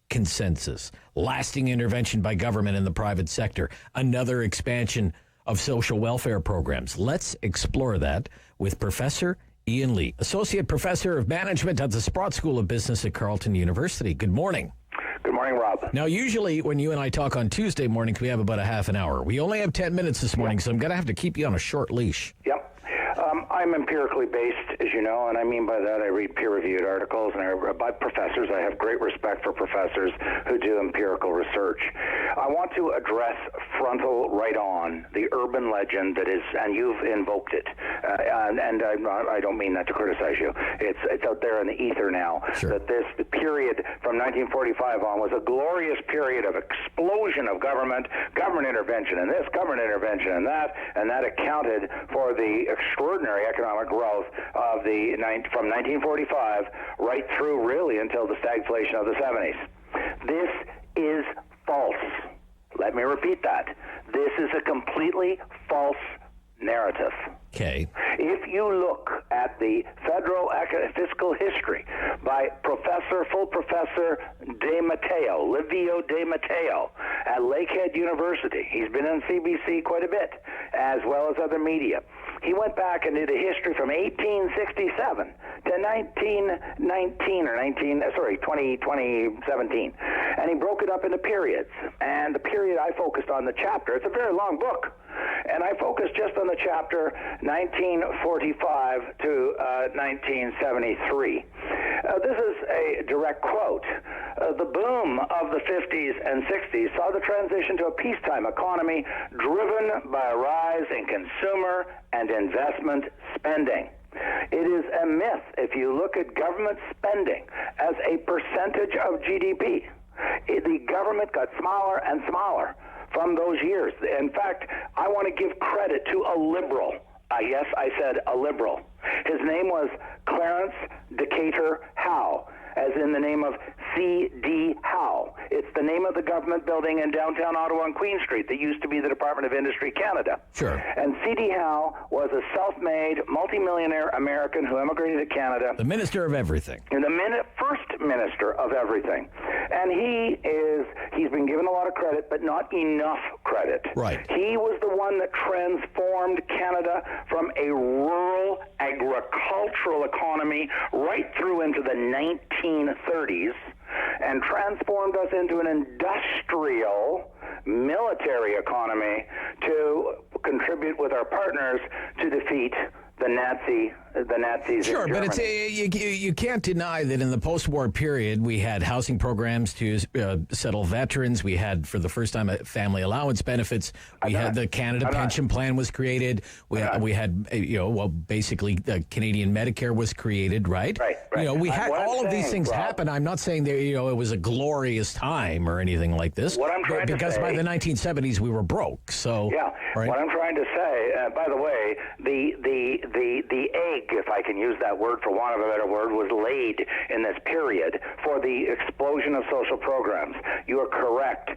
consensus, lasting intervention by government and the private sector, another expansion of social welfare programs? Let's explore that with Professor Ian Lee, Associate Professor of Management at the Sprott School of Business at Carleton University. Good morning.
Good morning, Rob.
Now, usually when you and I talk on Tuesday mornings, we have about a half an hour. We only have 10 minutes this morning, so I'm going to have to keep you on a short leash.
Yep. I'm empirically based, as you know, and I mean by that I read peer-reviewed articles, and by professors, I have great respect for professors who do empirical research. I want to address frontal right on the urban legend that is, and you've invoked it, and I don't mean that to criticize you. It's out there in the ether now, that this period from 1945 on was a glorious period of explosion of government intervention in this, government intervention in that, and that accounted for the extraordinary economic growth of from 1945 right through really until the stagflation of the 70s. This is false. Let me repeat that. This is a completely false narrative.
Okay.
If you look at the federal fiscal history by full Professor De Matteo, Livio De Matteo, at Lakehead University, he's been on CBC quite a bit, as well as other media. He went back and did a history from 1867 to 2017, and he broke it up into periods. And the period I focused on, the chapter, it's a very long book, and I focused just on the chapter 1945 to 1973. This is a direct quote. The boom of the 50s and 60s saw the transition to a peacetime economy driven by a rise in consumer and investment spending. It is a myth if you look at government spending as a percentage of GDP. The government got smaller and smaller from those years. In fact, I want to give credit to a liberal. Yes, I said a liberal. His name was Clarence Decatur Howe, as in the name of C.D. Howe. It's the name of the government building in downtown Ottawa on Queen Street that used to be the Department of Industry Canada.
Sure.
And C.D. Howe was a self-made, multimillionaire American who emigrated to Canada.
The minister of everything.
And the first minister of everything. And he's been given a lot of credit, but not enough credit.
Right.
He was the one that transformed Canada from a rural agricultural economy right through into the 1930s and transformed us into an industrial military economy to contribute with our partners to defeat the Nazis.
Sure, but it's you can't deny that in the post-war period we had housing programs to settle veterans. We had, for the first time, family allowance benefits. We had the Canada Pension Plan was created. We had basically the Canadian Medicare was created, right?
Right.
We had all of these things happen. I'm not saying that it was a glorious time or anything like this.
What I'm trying to say,
because by the 1970s we were broke. So right?
What I'm trying to say, by the way, the egg, if I can use that word for want of a better word, was laid in this period for the explosion of social programs. You are correct.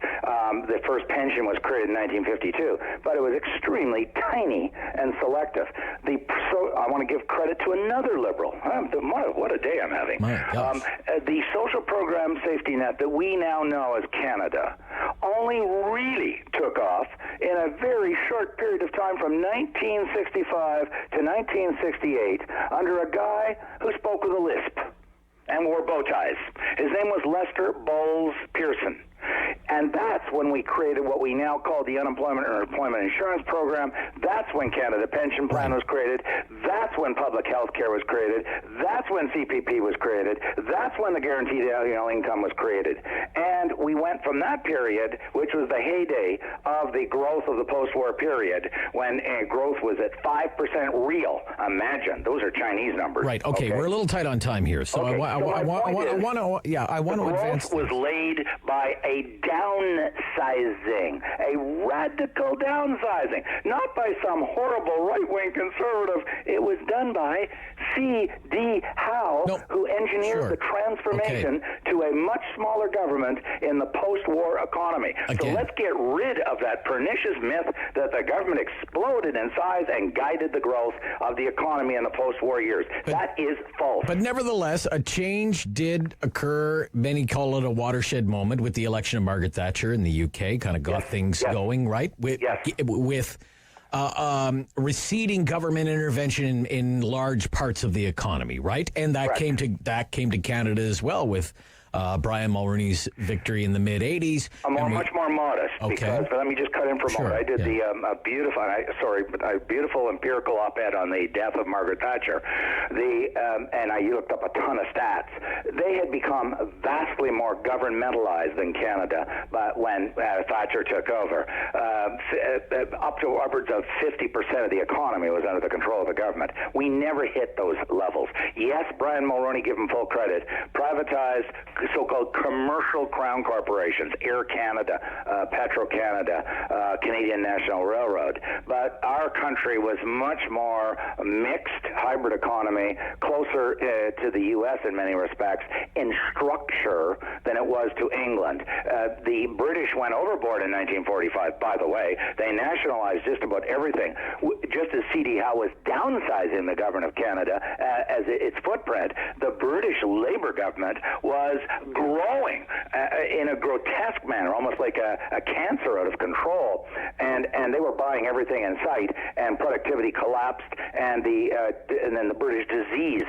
The first pension was created in 1952, but it was extremely tiny and selective. I want to give credit to another liberal. What a day I'm having. The social program safety net that we now know as Canada only really took off in a very short period of time from 1965 to 1968 under a guy who spoke with a lisp and wore bow ties. His name was Lester Bowles Pearson. And that's when we created what we now call the Unemployment and Employment Insurance Program. That's when Canada Pension Plan was created. That's when public health care was created. That's when CPP was created. That's when the Guaranteed Annual Income was created. And we went from that period, which was the heyday of the growth of the post-war period, when growth was at 5% real. Imagine, those are Chinese numbers.
Right. Okay, we're a little tight on time here, so I want to advance.
Was laid by a downsizing, a radical downsizing, not by some horrible right-wing conservative. It was done by C.D. Howe, who engineered the transformation to a much smaller government in the post-war economy. So let's get rid of that pernicious myth that the government exploded in size and guided the growth of the economy in the post-war years. That is false.
But nevertheless, a change did occur. Many call it a watershed moment with the election of Margaret Thatcher in the UK. Kind of got things going, right? With receding government intervention in large parts of the economy, right? And that came to Canada as well with Brian Mulroney's victory in the mid-'80s.
Much more modest, because let me just cut in for a moment. I did the beautiful empirical op-ed on the death of Margaret Thatcher. And I looked up a ton of stats. They had become vastly more governmentalized than Canada, but when Thatcher took over, up to upwards of 50% of the economy was under the control of the government. We never hit those levels. Yes, Brian Mulroney, give him full credit, privatized so-called commercial crown corporations, Air Canada, Petro-Canada, Canadian National Railroad. But our country was much more mixed, hybrid economy, closer to the U.S. in many respects, in structure than it was to England. The British went overboard in 1945, by the way. They nationalized just about everything. Just as C.D. Howe was downsizing the government of Canada as its footprint, the British Labour government was growing in a grotesque manner, almost like a cancer out of control, and they were buying everything in sight, and productivity collapsed, and then the British disease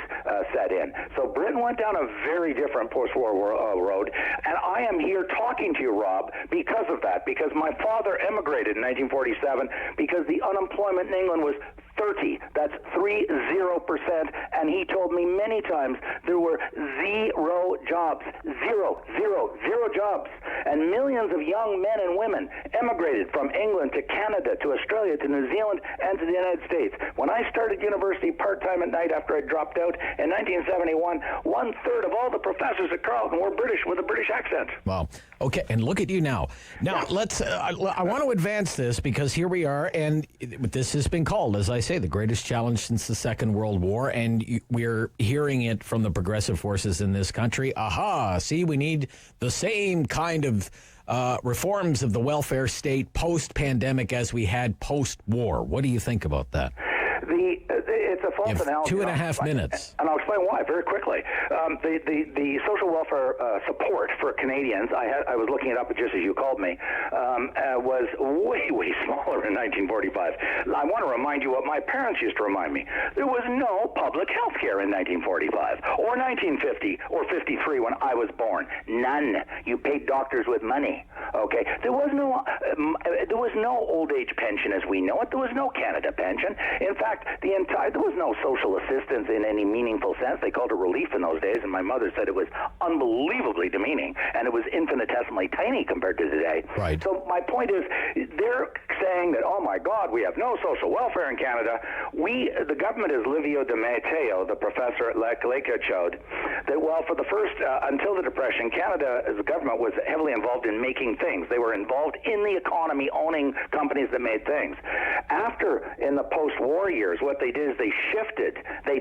set in. So Britain went down a very different post-war road, and I am here talking to you, Rob, because of that, because my father emigrated in 1947 because the unemployment in England was 30. That's 30%. And he told me many times there were zero jobs. Zero jobs. And millions of young men and women emigrated from England to Canada, to Australia, to New Zealand, and to the United States. When I started university part-time at night after I dropped out in 1971, 1/3 of all the professors at Carleton were British with a British accent.
Wow. Okay, and look at you now. Now, let's, I want to advance this because here we are, and this has been called, as I say, the greatest challenge since the Second World War, and we're hearing it from the progressive forces in this country. See, we need the same kind of reforms of the welfare state post-pandemic as we had post-war. What do you think about that?
It's a false analogy.
2.5 minutes.
And I'll explain why very quickly. The social welfare support for Canadians, I was looking it up just as you called me, was way smaller in 1945. I want to remind you what my parents used to remind me. There was no public health care in 1945 or 1950 or 53 when I was born. None. You paid doctors with money. Okay. There was no old age pension as we know it. There was no Canada pension. In fact, there was no social assistance in any meaningful sense. They called it relief in those days, and my mother said it was unbelievably demeaning, and it was infinitesimally tiny compared to today.
Right.
So my point is, they're saying that, oh my God, we have no social welfare in Canada. The government, as Livio Di Matteo, the professor at Lakehead, showed that, well, for the first, until the Depression, Canada, as a government, was heavily involved in making things. They were involved in the economy, owning companies that made things. After, in the post-war years, what they did is they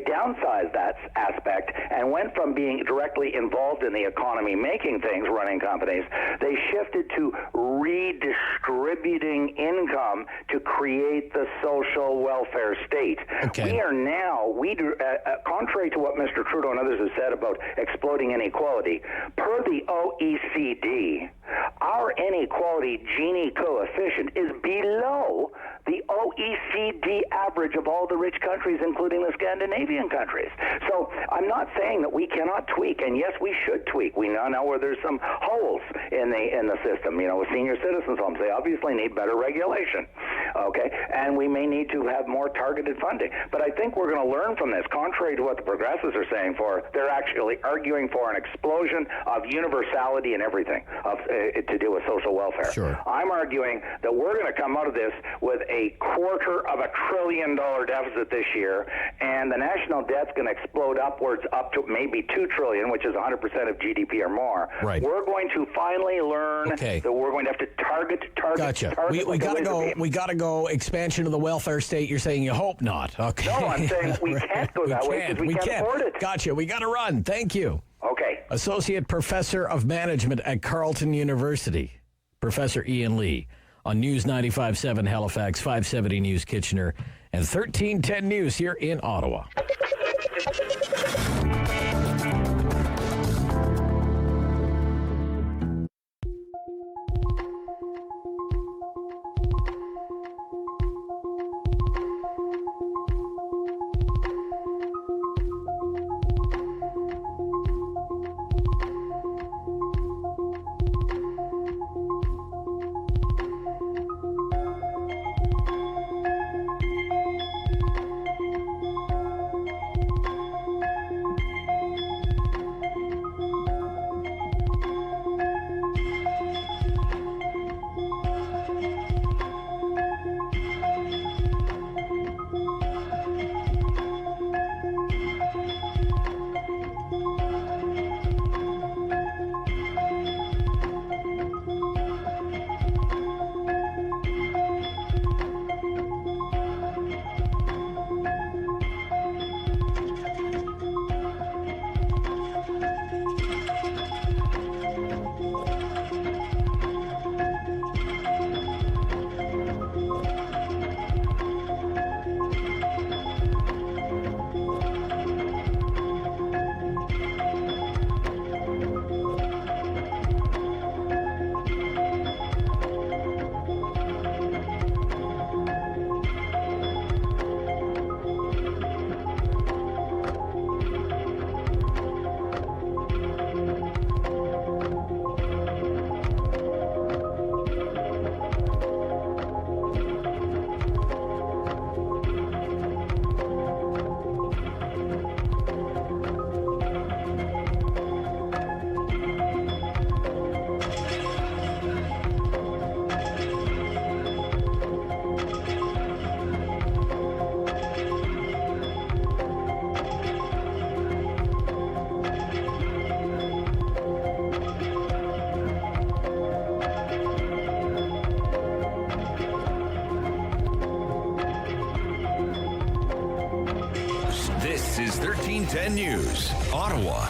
downsized that aspect and went from being directly involved in the economy, making things, running companies. They shifted to redistributing income to create the social welfare state.
Okay.
We are now, contrary to what Mr. Trudeau and others have said about exploding inequality, per the OECD, Our inequality Gini coefficient is below the OECD average of all the rich countries, including the Scandinavian countries. So I'm not saying that we cannot tweak, and yes, we should tweak. We now know where there's some holes in the system. You know, with senior citizens homes, they obviously need better regulation, okay? And we may need to have more targeted funding. But I think we're going to learn from this, contrary to what the progressives are saying they're actually arguing for an explosion of universality in everything to do with social welfare.
Sure.
I'm arguing that we're going to come out of this with a $250 billion deficit this year, and the national debt's going to explode upwards up to maybe $2 trillion, which is 100% of GDP or more.
Right.
We're going to finally learn that we're going to have to target.
Gotcha. We got to go. We got to go. Expansion of the welfare state. You're saying you hope not. Okay.
No, I'm saying we can't go that way because we can't afford it.
Gotcha. We got to run. Thank you.
Okay.
Associate Professor of Management at Carleton University, Professor Ian Lee, on News 95.7 Halifax, 570 News Kitchener, and 1310 News here in Ottawa.
This is 1310 News, Ottawa.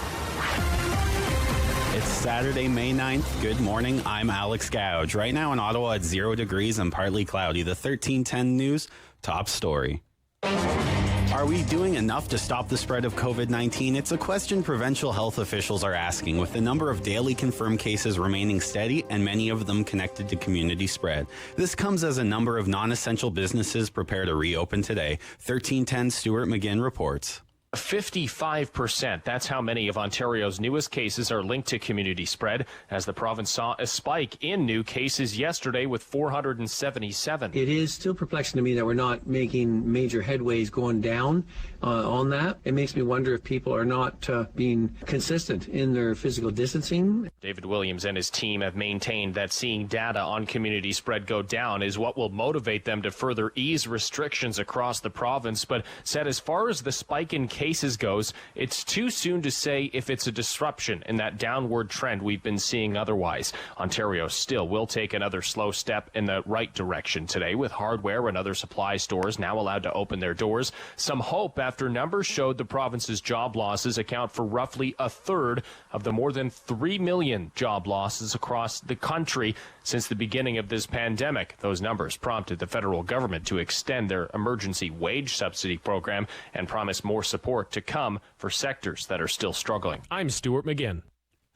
It's Saturday, May 9th. Good morning. I'm Alex Gouge. Right now in Ottawa, it's 0 degrees and partly cloudy. The 1310 News top story. Are we doing enough to stop the spread of COVID-19? It's a question provincial health officials are asking, with the number of daily confirmed cases remaining steady and many of them connected to community spread. This comes as a number of non-essential businesses prepare to reopen today. 1310 Stuart McGinn reports.
55%. That's how many of Ontario's newest cases are linked to community spread, as the province saw a spike in new cases yesterday with 477.
It is still perplexing to me that we're not making major headways going down on that. It makes me wonder if people are not being consistent in their physical distancing.
David Williams and his team have maintained that seeing data on community spread go down is what will motivate them to further ease restrictions across the province, but said as far as the spike in cases goes, it's too soon to say if it's a disruption in that downward trend we've been seeing otherwise. Ontario still will take another slow step in the right direction today, with hardware and other supply stores now allowed to open their doors. Some hope after numbers showed the province's job losses account for roughly a third of the more than 3 million job losses across the country since the beginning of this pandemic. Those numbers prompted the federal government to extend their emergency wage subsidy program and promise more support to come for sectors that are still struggling. I'm Stuart McGinn.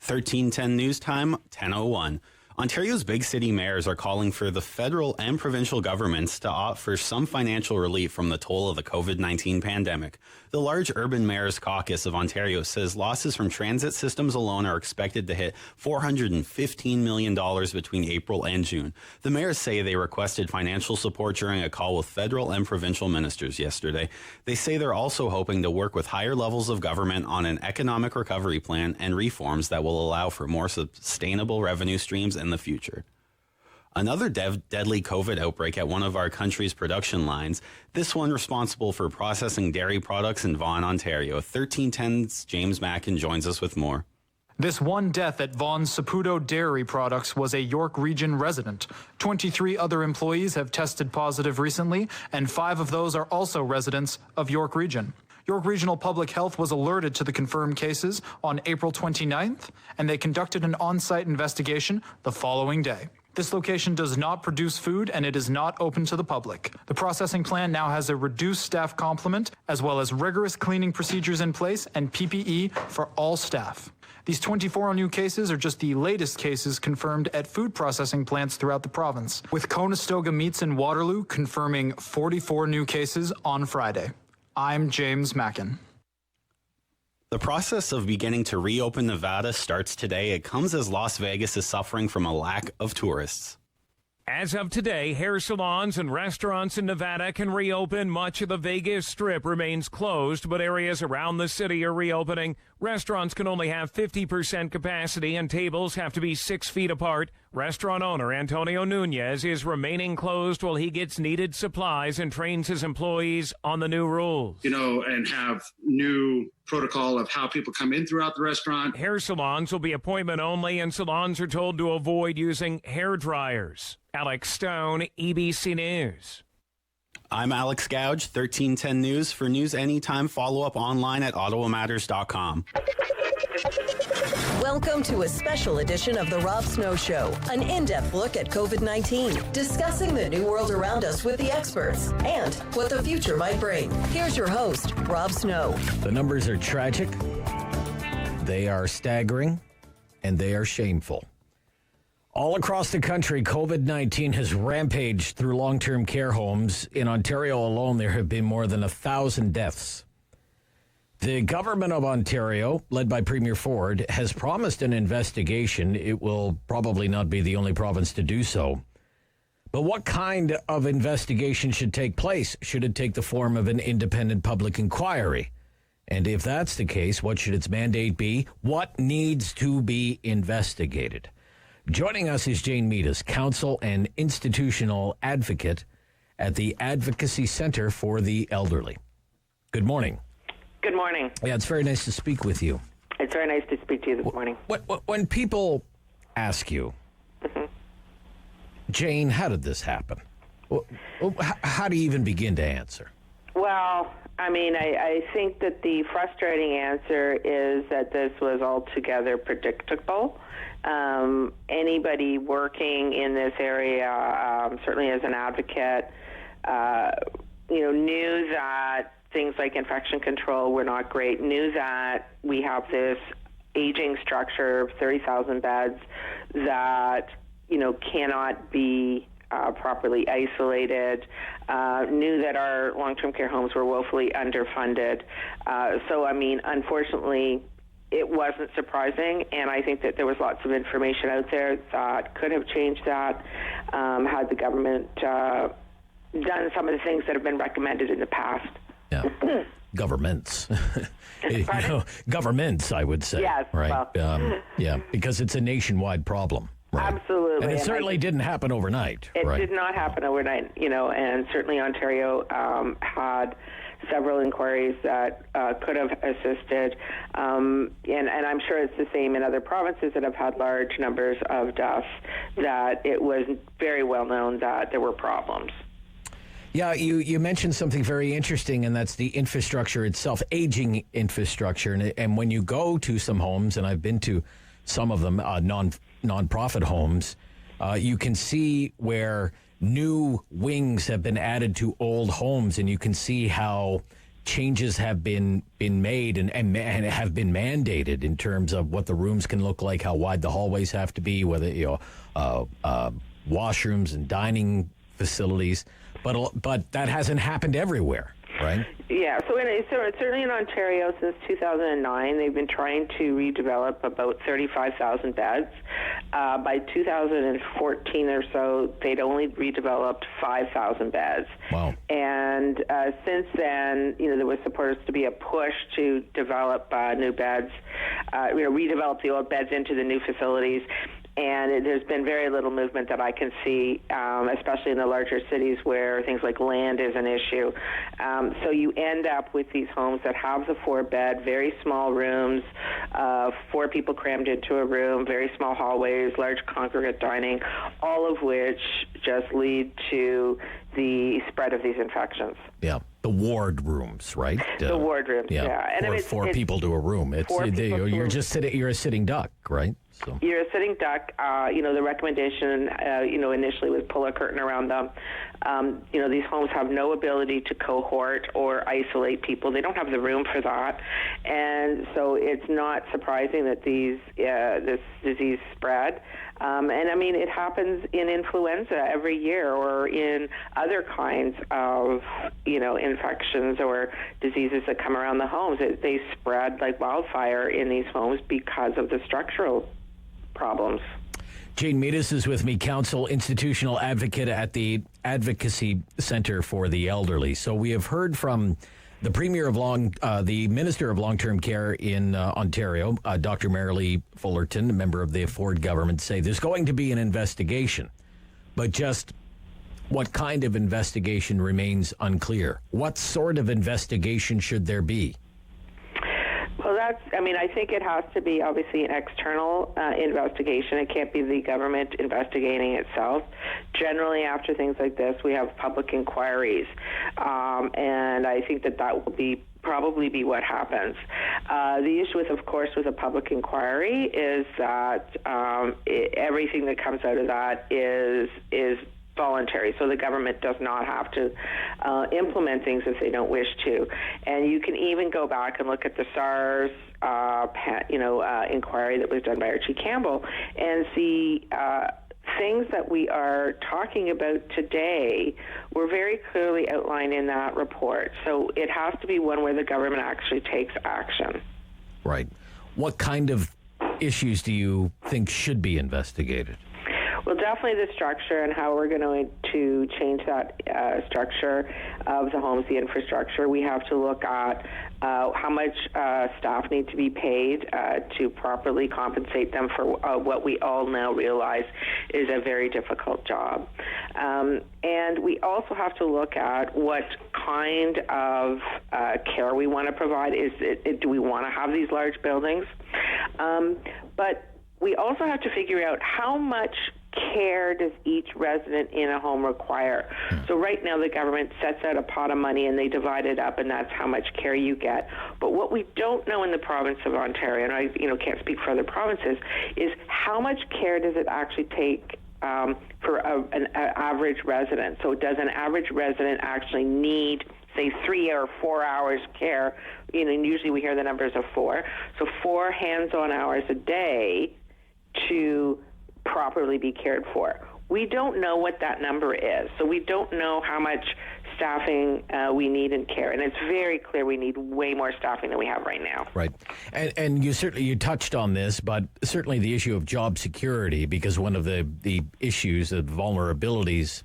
1310 News Time, 10:01. Ontario's big city mayors are calling for the federal and provincial governments to opt for some financial relief from the toll of the COVID-19 pandemic. The large urban mayors caucus of Ontario says losses from transit systems alone are expected to hit $415 million between April and June. The mayors say they requested financial support during a call with federal and provincial ministers yesterday. They say they're also hoping to work with higher levels of government on an economic recovery plan and reforms that will allow for more sustainable revenue streams in the future. Another deadly COVID outbreak at one of our country's production lines, this one responsible for processing dairy products in Vaughan, Ontario. 1310's James Mackin joins us with more.
This one death at Vaughan's Saputo Dairy Products was a York Region resident. 23 other employees have tested positive recently, and 5 of those are also residents of York Region. York Regional Public Health was alerted to the confirmed cases on April 29th, and they conducted an on-site investigation the following day. This location does not produce food, and it is not open to the public. The processing plant now has a reduced staff complement, as well as rigorous cleaning procedures in place and PPE for all staff. These 24 new cases are just the latest cases confirmed at food processing plants throughout the province, with Conestoga Meats in Waterloo confirming 44 new cases on Friday. I'm James Mackin.
The process of beginning to reopen Nevada starts today. It comes as Las Vegas is suffering from a lack of tourists.
As of today, hair salons and restaurants in Nevada can reopen. Much of the Vegas Strip remains closed, but areas around the city are reopening. Restaurants can only have 50% capacity, and tables have to be 6 feet apart. Restaurant owner Antonio Nunez is remaining closed while he gets needed supplies and trains his employees on the new rules.
And have new protocol of how people come in throughout the restaurant.
Hair salons will be appointment only, and salons are told to avoid using hair dryers. Alex Stone, EBC News.
I'm Alex Gouge, 1310 News. For news anytime, follow up online at ottawamatters.com.
Welcome to a special edition of The Rob Snow Show, an in-depth look at COVID-19, discussing the new world around us with the experts and what the future might bring. Here's your host, Rob Snow.
The numbers are tragic, they are staggering, and they are shameful. All across the country, COVID-19 has rampaged through long-term care homes. In Ontario alone, there have been more than 1,000 deaths. The government of Ontario, led by Premier Ford, has promised an investigation. It will probably not be the only province to do so. But what kind of investigation should take place? Should it take the form of an independent public inquiry? And if that's the case, what should its mandate be? What needs to be investigated? Joining us is Jane Meadus, counsel and institutional advocate at the Advocacy Centre for the Elderly. Good morning.
Good morning.
Yeah, it's very nice to speak with you.
It's very nice to speak to you this morning.
When people ask you, Jane, how did this happen? How do you even begin to answer?
Well, I think that the frustrating answer is that this was altogether predictable. Anybody working in this area, certainly as an advocate, knew that things like infection control were not great, knew that we have this aging structure of 30,000 beds that, cannot be properly isolated, knew that our long-term care homes were woefully underfunded. Unfortunately, it wasn't surprising, and I think that there was lots of information out there that could have changed that had the government done some of the things that have been recommended in the past.
Yeah. Governments. Governments, I would say.
Yes.
Right.
Well,
because it's a nationwide problem. Right?
Absolutely.
And it certainly didn't happen overnight.
It did not happen overnight, and certainly Ontario had several inquiries that could have assisted, and I'm sure it's the same in other provinces that have had large numbers of deaths, that it was very well known that there were problems.
Yeah, you mentioned something very interesting, and that's the infrastructure itself, aging infrastructure. And when you go to some homes, and I've been to some of them, non-profit homes, you can see where new wings have been added to old homes, and you can see how changes have been made and have been mandated in terms of what the rooms can look like, how wide the hallways have to be, whether washrooms and dining facilities, but that hasn't happened everywhere, right?
Yeah, so certainly in Ontario since 2009, they've been trying to redevelop about 35,000 beds. By 2014 or so, they'd only redeveloped 5,000 beds.
Wow.
And since then, there was supposed to be a push to develop new beds, redevelop the old beds into the new facilities. And there's been very little movement that I can see, especially in the larger cities where things like land is an issue. So you end up with these homes that have the 4-bed, very small rooms, 4 people crammed into a room, very small hallways, large congregate dining, all of which just lead to the spread of these infections.
Yeah, the ward rooms, right?
The ward rooms, yeah.
And four people to a room. You're a sitting duck, right? So.
You're a sitting duck. The recommendation, initially was pull a curtain around them. These homes have no ability to cohort or isolate people. They don't have the room for that. And so it's not surprising that this disease spread. It happens in influenza every year or in other kinds of, infections or diseases that come around the homes. They spread like wildfire in these homes because of the structural problems.
Jane Meadus is with me, counsel, institutional advocate at the Advocacy Centre for the Elderly. So we have heard from the the Minister of Long-Term Care in Ontario, Dr. Marilee Fullerton, a member of the Ford government, say there's going to be an investigation, but just what kind of investigation remains unclear. What sort of investigation should there be?
Well, I think it has to be obviously an external investigation. It can't be the government investigating itself. Generally, after things like this, we have public inquiries, and I think that will probably be what happens. The issue with a public inquiry is that everything that comes out of that is voluntary, so the government does not have to implement things if they don't wish to. And you can even go back and look at the SARS inquiry that was done by Archie Campbell and see things that we are talking about today were very clearly outlined in that report. So it has to be one where the government actually takes action.
Right. What kind of issues do you think should be investigated?
Well, definitely the structure and how we're going to change that structure of the homes, the infrastructure. We have to look at how much staff need to be paid to properly compensate them for what we all now realize is a very difficult job. And we also have to look at what kind of care we want to provide. Do we want to have these large buildings? But we also have to figure out how much care does each resident in a home require. So right now the government sets out a pot of money and they divide it up, and that's how much care you get. But what we don't know in the province of Ontario, and I can't speak for other provinces, is how much care does it actually take for an average resident. So does an average resident actually need, say, 3 or 4 hours care? And usually we hear the numbers of 4. So 4 hands-on hours a day to properly be cared for. We don't know what that number is, so we don't know how much staffing we need in care, and it's very clear we need way more staffing than we have right now.
Right, and you touched on this, but certainly the issue of job security, because one of the issues, the vulnerabilities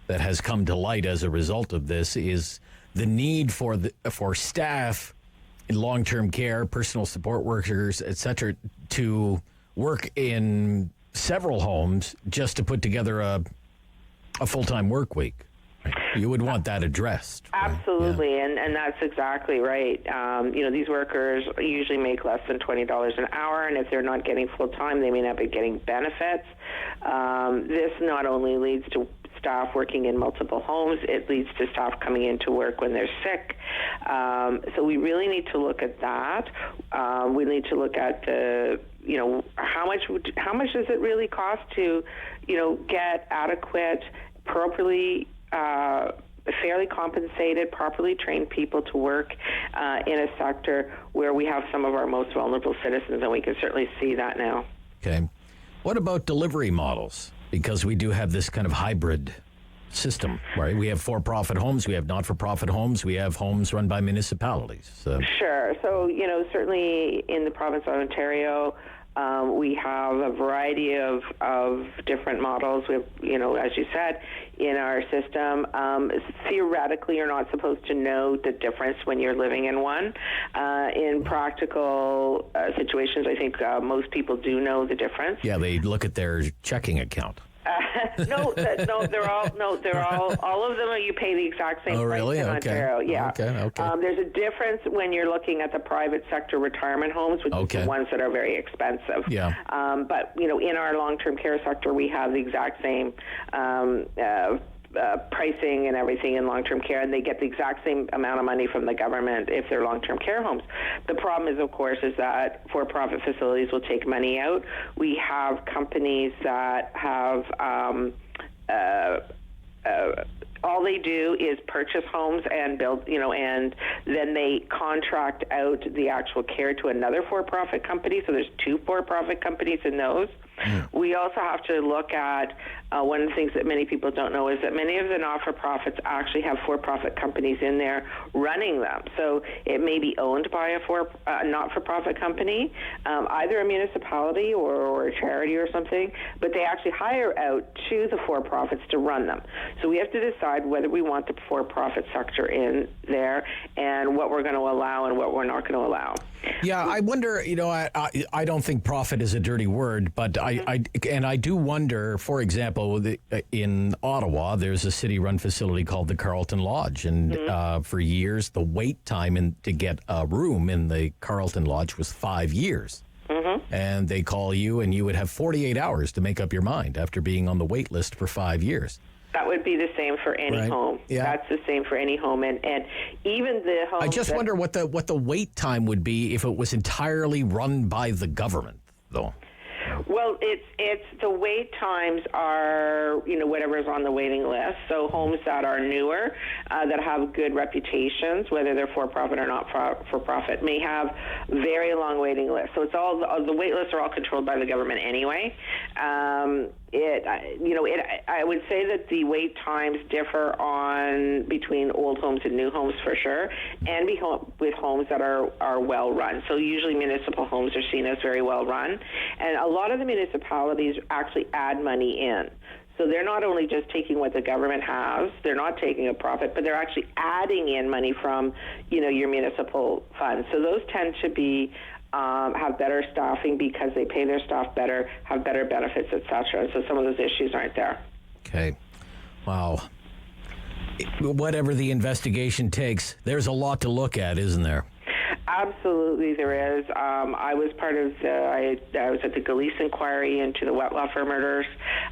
that has come to light as a result of this is the need for staff in long-term care, personal support workers, etc., to work in several homes just to put together a full-time work week. You would want that addressed. Right?
Absolutely, yeah. and that's exactly right. These workers usually make less than $20 an hour, and if they're not getting full-time, they may not be getting benefits. This not only leads to staff working in multiple homes, it leads to staff coming into work when they're sick. So we really need to look at that. We need to look at how much does it really cost to, get adequate, properly fairly compensated, properly trained people to work in a sector where we have some of our most vulnerable citizens, and we can certainly see that now.
Okay. What about delivery models? Because we do have this kind of hybrid system, right? We have for-profit homes, we have not-for-profit homes, we have homes run by municipalities.
Sure. So, certainly in the province of Ontario, we have a variety of different models. We have, as you said, in our system. Theoretically, you're not supposed to know the difference when you're living in one. In practical situations, I think most people do know the difference.
Yeah, they look at their checking account.
No, they're all of them. You pay the exact same price in Ontario. Yeah.
Okay.
There's a difference when you're looking at the private sector retirement homes, which is the ones that are very expensive.
Yeah.
But in our long-term care sector, we have the exact same pricing and everything in long-term care, and they get the exact same amount of money from the government if they're long-term care homes. The problem is, of course, is that for-profit facilities will take money out. We have companies that have all they do is purchase homes and build, and then they contract out the actual care to another for-profit company. So there's 2 for-profit companies in those. We also have to look at one of the things that many people don't know is that many of the not-for-profits actually have for-profit companies in there running them. So it may be owned by a not-for-profit company, either a municipality or a charity or something, but they actually hire out to the for-profits to run them. So we have to decide whether we want the for-profit sector in there and what we're going to allow and what we're not going to allow.
Yeah, I wonder, I don't think profit is a dirty word, but I do wonder, for example, in Ottawa, there's a city-run facility called the Carleton Lodge, and for years, the wait time to get a room in the Carleton Lodge was 5 years. And they call you, and you would have 48 hours to make up your mind after being on the wait list for 5 years.
That would be the same for any home.
Yeah.
That's the same for any home, and even the home.
I just wonder what the wait time would be if it was entirely run by the government, though.
Well, it's the wait times are whatever's on the waiting list. So homes that are newer, that have good reputations, whether they're for profit or not for profit, may have very long waiting lists. So it's all the wait lists are all controlled by the government anyway. I would say that the wait times differ between old homes and new homes for sure, and with homes that are well run. So usually municipal homes are seen as very well run, and a lot of the municipalities actually add money in. So they're not only just taking what the government has, they're not taking a profit, but they're actually adding in money from, your municipal funds. So those tend to be have better staffing because they pay their staff better, have better benefits, etc. And so some of those issues aren't there.
Okay. Wow. Whatever the investigation takes, there's a lot to look at, isn't there?
Absolutely, there is. I was part of I was at the Galeese inquiry into the Wettlaufer murders.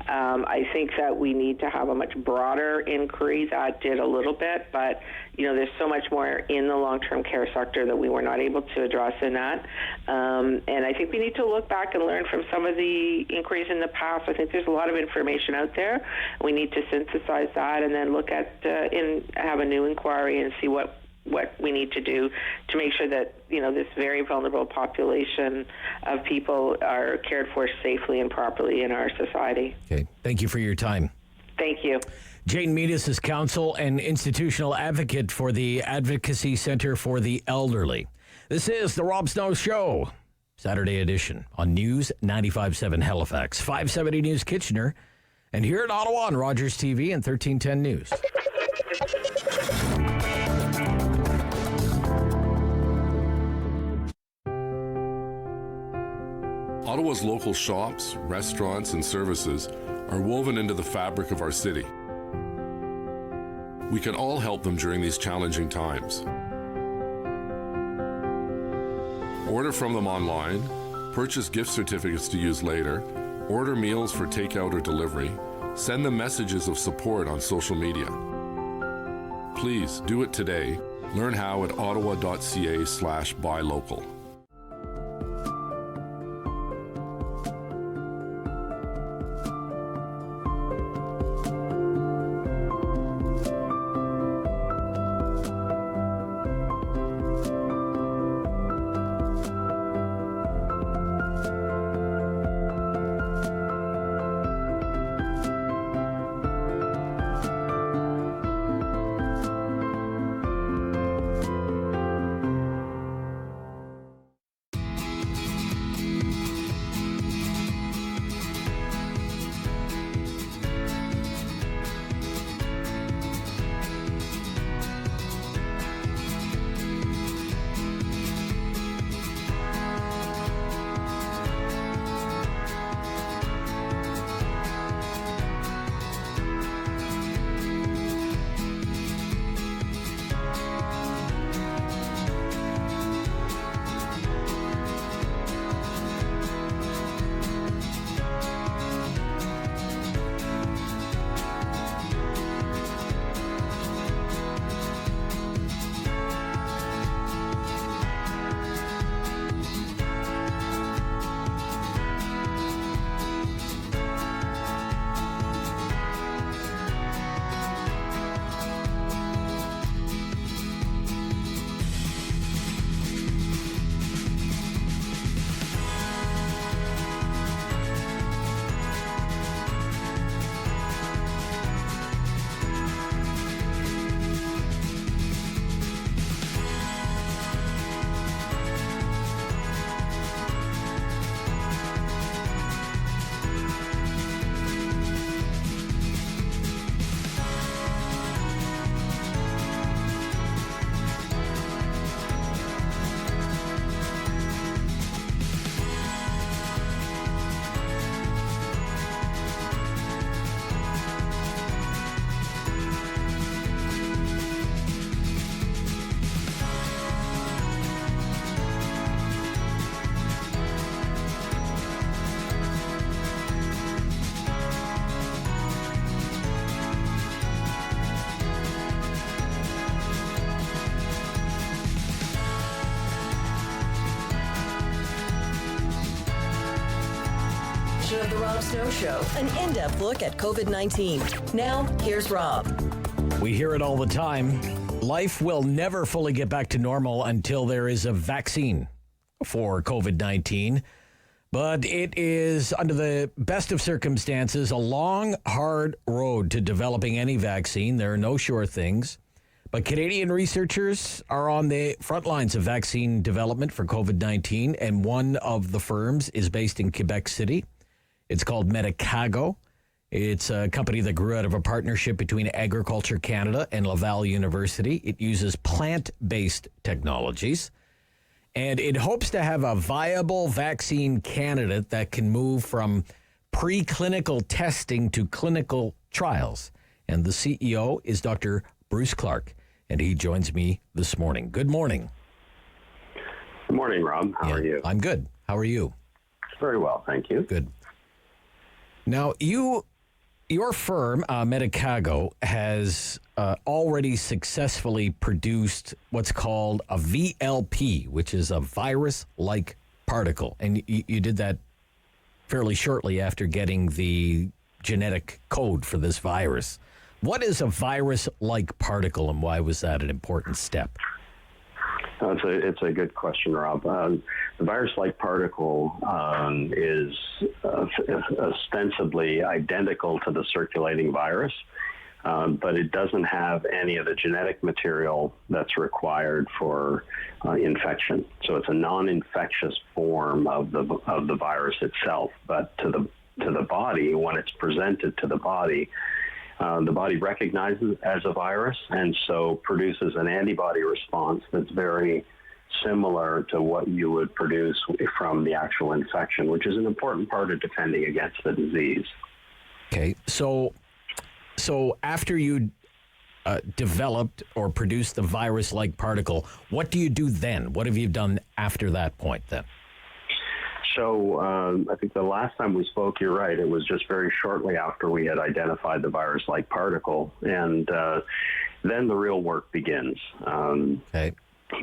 I think that we need to have a much broader inquiry. That did a little bit, but there's so much more in the long-term care sector that we were not able to address in that. And I think we need to look back and learn from some of the inquiries in the past. I think there's a lot of information out there. We need to synthesize that and then look at have a new inquiry and see what we need to do to make sure that this very vulnerable population of people are cared for safely and properly in our society.
Okay. Thank you for your time.
Thank you.
Jane Meadus is counsel and institutional advocate for the Advocacy Centre for the Elderly. This is the Rob Snow Show, Saturday edition on News 95.7 Halifax, 570 News Kitchener, and here in Ottawa on Rogers TV and 1310 News.
Ottawa's local shops, restaurants, and services are woven into the fabric of our city. We can all help them during these challenging times. Order from them online, purchase gift certificates to use later, order meals for takeout or delivery, send them messages of support on social media. Please do it today. Learn how at ottawa.ca/buylocal.
edition of The Rob Snow Show, an in-depth look at COVID-19. Now, here's Rob.
We hear it all the time. Life will never fully get back to normal until there is a vaccine for COVID-19. But it is, under the best of circumstances, a long, hard road to developing any vaccine. There are no sure things. But Canadian researchers are on the front lines of vaccine development for COVID-19, and one of the firms is based in Quebec City. It's called Medicago. It's a company that grew out of a partnership between Agriculture Canada and Laval University. It uses plant-based technologies, and it hopes to have a viable vaccine candidate that can move from preclinical testing to clinical trials. And the CEO is Dr. Bruce Clark, and he joins me this morning. Good morning.
Good morning, Rob. How are you?
I'm good. How are you?
Very well, thank you.
Good. Now, your firm, Medicago, has already successfully produced what's called a VLP, which is a virus-like particle. And you did that fairly shortly after getting the genetic code for this virus. What is a virus-like particle, and why was that an important step?
It's a good question, Rob. The virus-like particle is ostensibly identical to the circulating virus, but it doesn't have any of the genetic material that's required for infection. So it's a non-infectious form of the virus itself. But to the body, when it's presented to the body recognizes it as a virus, and so produces an antibody response that's very similar to what you would produce from the actual infection, which is an important part of defending against the disease.
Okay, so after you developed or produced the virus-like particle, what do you do then? What have you done after that point then?
So I think the last time we spoke, you're right, it was just very shortly after we had identified the virus-like particle. And then the real work begins.
Okay.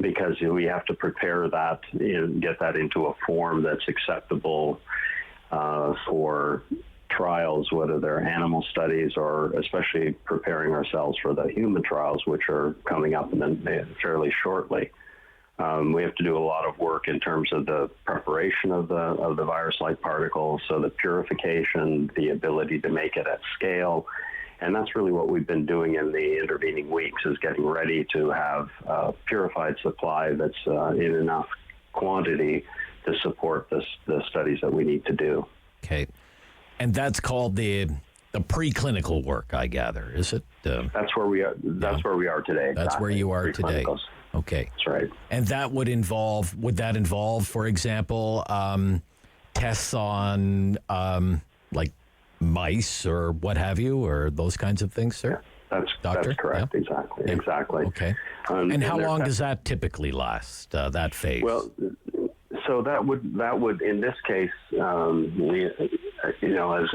Because we have to prepare that and get that into a form that's acceptable for trials, whether they're animal studies or especially preparing ourselves for the human trials, which are coming up and then fairly shortly. We have to do a lot of work in terms of the preparation of the virus-like particle, so the purification, the ability to make it at scale. And that's really what we've been doing in the intervening weeks, is getting ready to have a purified supply that's in enough quantity to support the studies that we need to do.
Okay. And that's called the preclinical work, I gather, is it?
That's where we are. That's where we are today.
That's where you are today. Okay.
That's right.
And that would that involve, for example, tests on like mice or what have you, or those kinds of things, sir?
Yeah, that's correct. Yeah. Exactly.
Okay. And how long does that typically last, that phase?
Well, so that would in this case,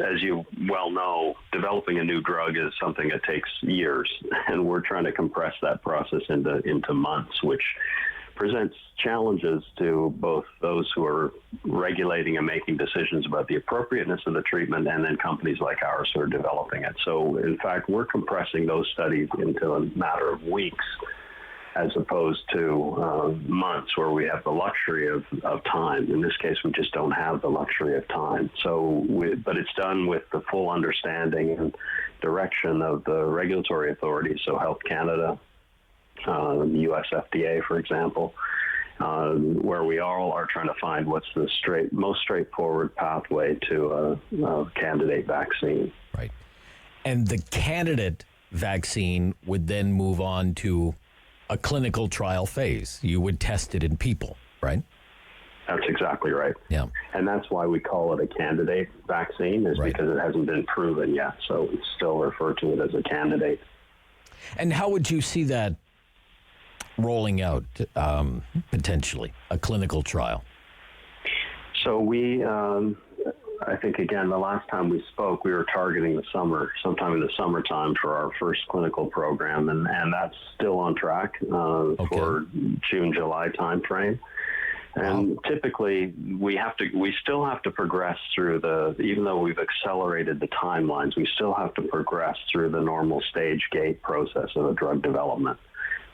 as you well know, developing a new drug is something that takes years, and we're trying to compress that process into months, which presents challenges to both those who are regulating and making decisions about the appropriateness of the treatment, and then companies like ours who are developing it. So, in fact, we're compressing those studies into a matter of weeks, as opposed to months where we have the luxury of time. In this case, we just don't have the luxury of time. But it's done with the full understanding and direction of the regulatory authorities, so Health Canada, the U.S. FDA, for example, where we all are trying to find what's the most straightforward pathway to a candidate vaccine.
Right. And the candidate vaccine would then move on to a clinical trial phase. You would test it in people, right?
That's exactly right.
Yeah.
And that's why we call it a candidate vaccine, is because it hasn't been proven yet. So we still refer to it as a candidate.
And how would you see that rolling out, potentially, a clinical trial?
So we, I think, again, the last time we spoke, we were targeting the summer, sometime in the summertime for our first clinical program, and that's still on track for June, July timeframe. And typically, we still have to progress through even though we've accelerated the timelines, we still have to progress through the normal stage gate process of a drug development.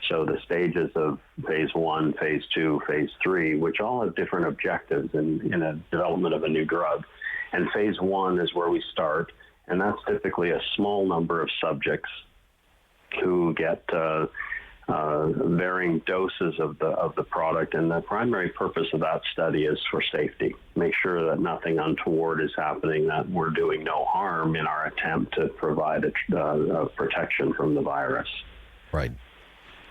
So the stages of phase 1, phase 2, phase 3, which all have different objectives in a development of a new drug. And phase 1 is where we start, and that's typically a small number of subjects who get varying doses of the product, and the primary purpose of that study is for safety. Make sure that nothing untoward is happening, that we're doing no harm in our attempt to provide a protection from the virus.
Right.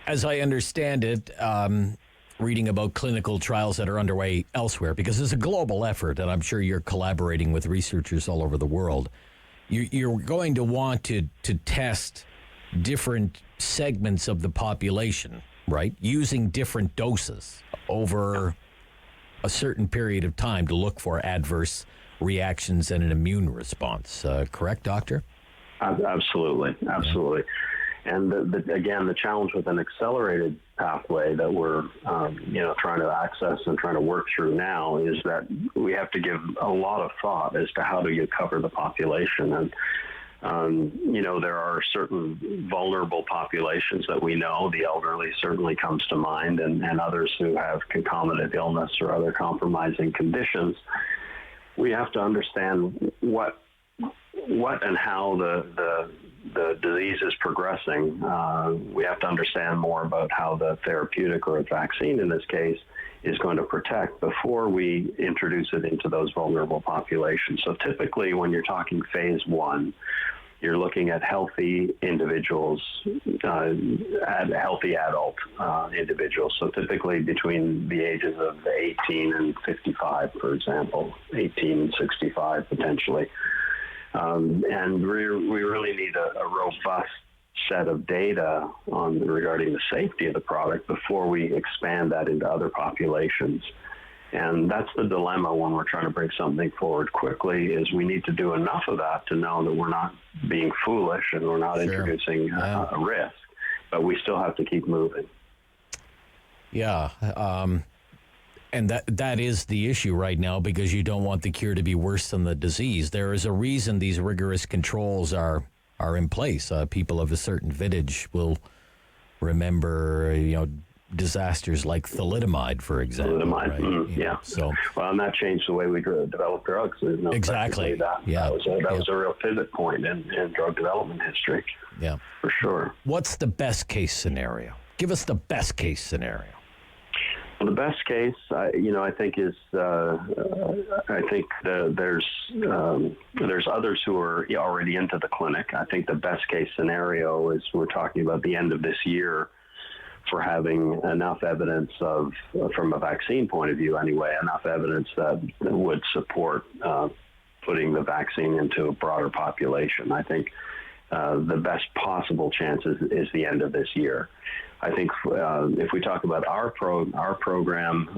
As I understand it, reading about clinical trials that are underway elsewhere, because it's a global effort, and I'm sure you're collaborating with researchers all over the world, you're going to want to test different segments of the population, right? Using different doses over a certain period of time to look for adverse reactions and an immune response. Correct, Doctor?
Absolutely. And again, the challenge with an accelerated pathway that we're trying to access and trying to work through now is that we have to give a lot of thought as to how do you cover the population. And there are certain vulnerable populations that we know. The elderly certainly comes to mind, and others who have concomitant illness or other compromising conditions. We have to understand what and how the disease is progressing. We have to understand more about how the therapeutic or a vaccine in this case is going to protect before we introduce it into those vulnerable populations. So typically when you're talking phase 1, you're looking at healthy individuals, healthy adult individuals. So typically between the ages of 18 and 55, for example, 18 and 65 potentially. And we really need a robust set of data regarding the safety of the product before we expand that into other populations. And that's the dilemma when we're trying to bring something forward quickly, is we need to do enough of that to know that we're not being foolish and we're not introducing a risk, but we still have to keep moving.
Yeah. And that is the issue right now, because you don't want the cure to be worse than the disease. There is a reason these rigorous controls are in place. People of a certain vintage will remember, disasters like thalidomide, for example.
Thalidomide,
right? So,
well, and that changed the way we developed drugs.
Exactly.
That was a real pivot point in drug development history.
Yeah,
for sure.
What's the best case scenario? Give us the best case scenario.
Well, the best case, I think is there's others who are already into the clinic. I think the best case scenario is we're talking about the end of this year for having enough evidence from a vaccine point of view anyway, enough evidence that would support putting the vaccine into a broader population. I think the best possible chance is the end of this year. I think if we talk about our program,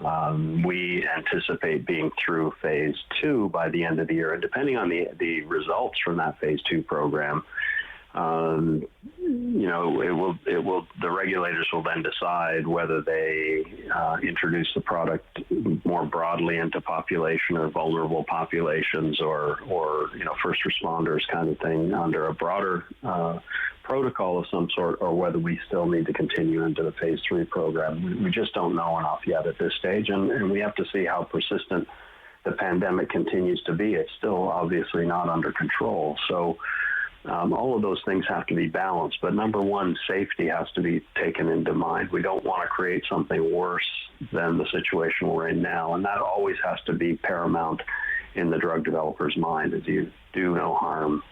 we anticipate being through phase 2 by the end of the year. And depending on the results from that phase 2 program, the regulators will then decide whether they introduce the product more broadly into population or vulnerable populations or first responders kind of thing under a broader protocol of some sort, or whether we still need to continue into the phase 3 program. We just don't know enough yet at this stage, and we have to see how persistent the pandemic continues to be. It's still obviously not under control. So all of those things have to be balanced. But number one, safety has to be taken into mind. We don't want to create something worse than the situation we're in now. And that always has to be paramount in the drug developer's mind, as you do no harm.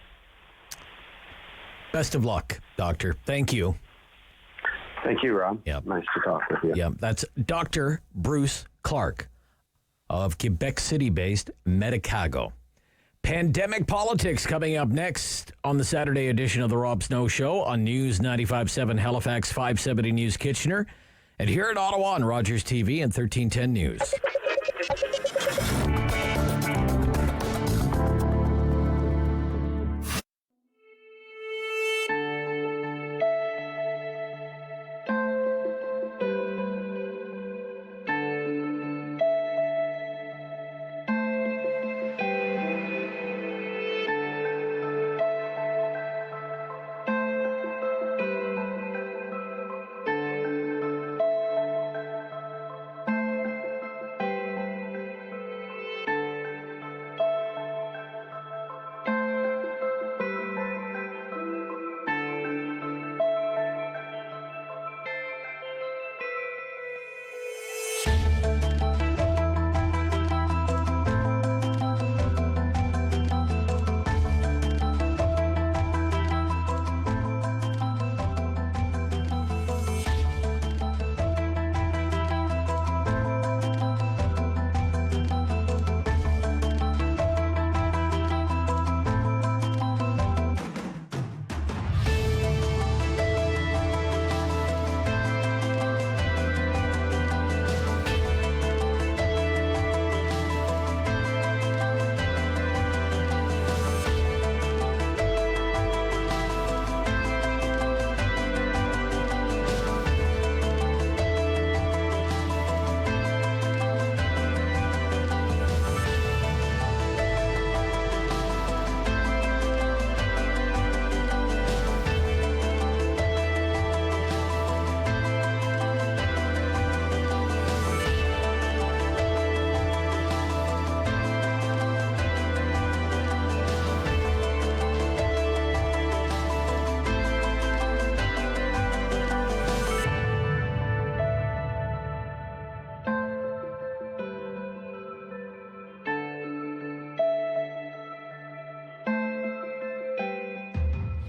Best of luck, Doctor. Thank you.
Thank you, Rob.
Yep.
Nice to talk with you.
Yeah, that's Dr. Bruce Clark of Quebec City-based Medicago. Pandemic politics coming up next on the Saturday edition of the Rob Snow Show on News 95.7 Halifax, 570 News Kitchener, and here at Ottawa on Rogers TV and 1310 News.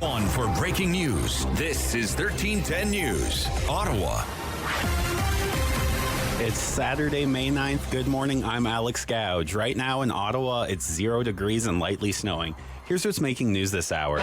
On for breaking news, this is 1310 News, Ottawa.
It's Saturday, May 9th. Good morning, I'm Alex Gouge. Right now in Ottawa, it's 0 degrees and lightly snowing. Here's what's making news this hour.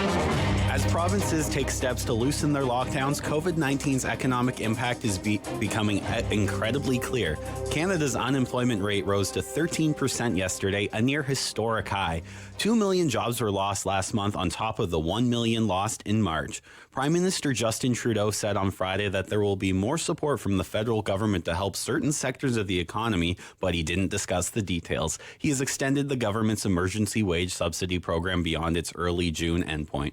As provinces take steps to loosen their lockdowns, COVID-19's economic impact is becoming incredibly clear. Canada's unemployment rate rose to 13% yesterday, a near historic high. 2 million jobs were lost last month on top of the 1 million lost in March. Prime Minister Justin Trudeau said on Friday that there will be more support from the federal government to help certain sectors of the economy, but he didn't discuss the details. He has extended the government's emergency wage subsidy program beyond its early June endpoint.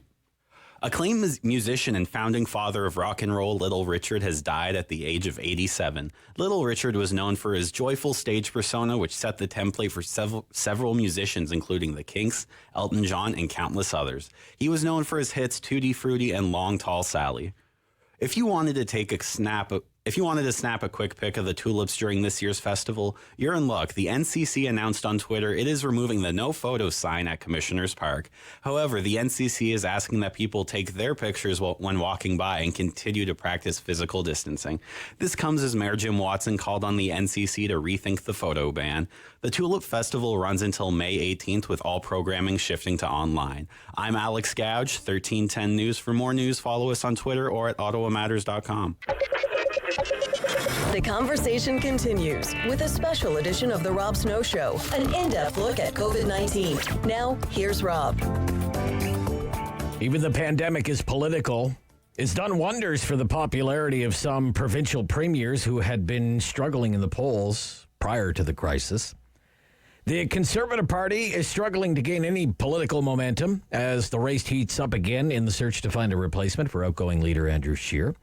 Acclaimed musician and founding father of rock and roll, Little Richard, has died at the age of 87. Little Richard was known for his joyful stage persona, which set the template for several musicians, including the Kinks, Elton John, and countless others. He was known for his hits Tutti Frutti and Long Tall Sally. If you wanted to snap a quick pic of the tulips during this year's festival, you're in luck. The NCC announced on Twitter it is removing the no photo sign at Commissioners Park. However, the NCC is asking that people take their pictures when walking by and continue to practice physical distancing. This comes as Mayor Jim Watson called on the NCC to rethink the photo ban. The Tulip Festival runs until May 18th, with all programming shifting to online. I'm Alex Gouge, 1310 News. For more news, follow us on Twitter or at ottawamatters.com.
The conversation continues with a special edition of The Rob Snow Show, an in-depth look at COVID-19. Now, here's Rob.
Even the pandemic is political. It's done wonders for the popularity of some provincial premiers who had been struggling in the polls prior to the crisis. The Conservative Party is struggling to gain any political momentum as the race heats up again in the search to find a replacement for outgoing leader Andrew Scheer.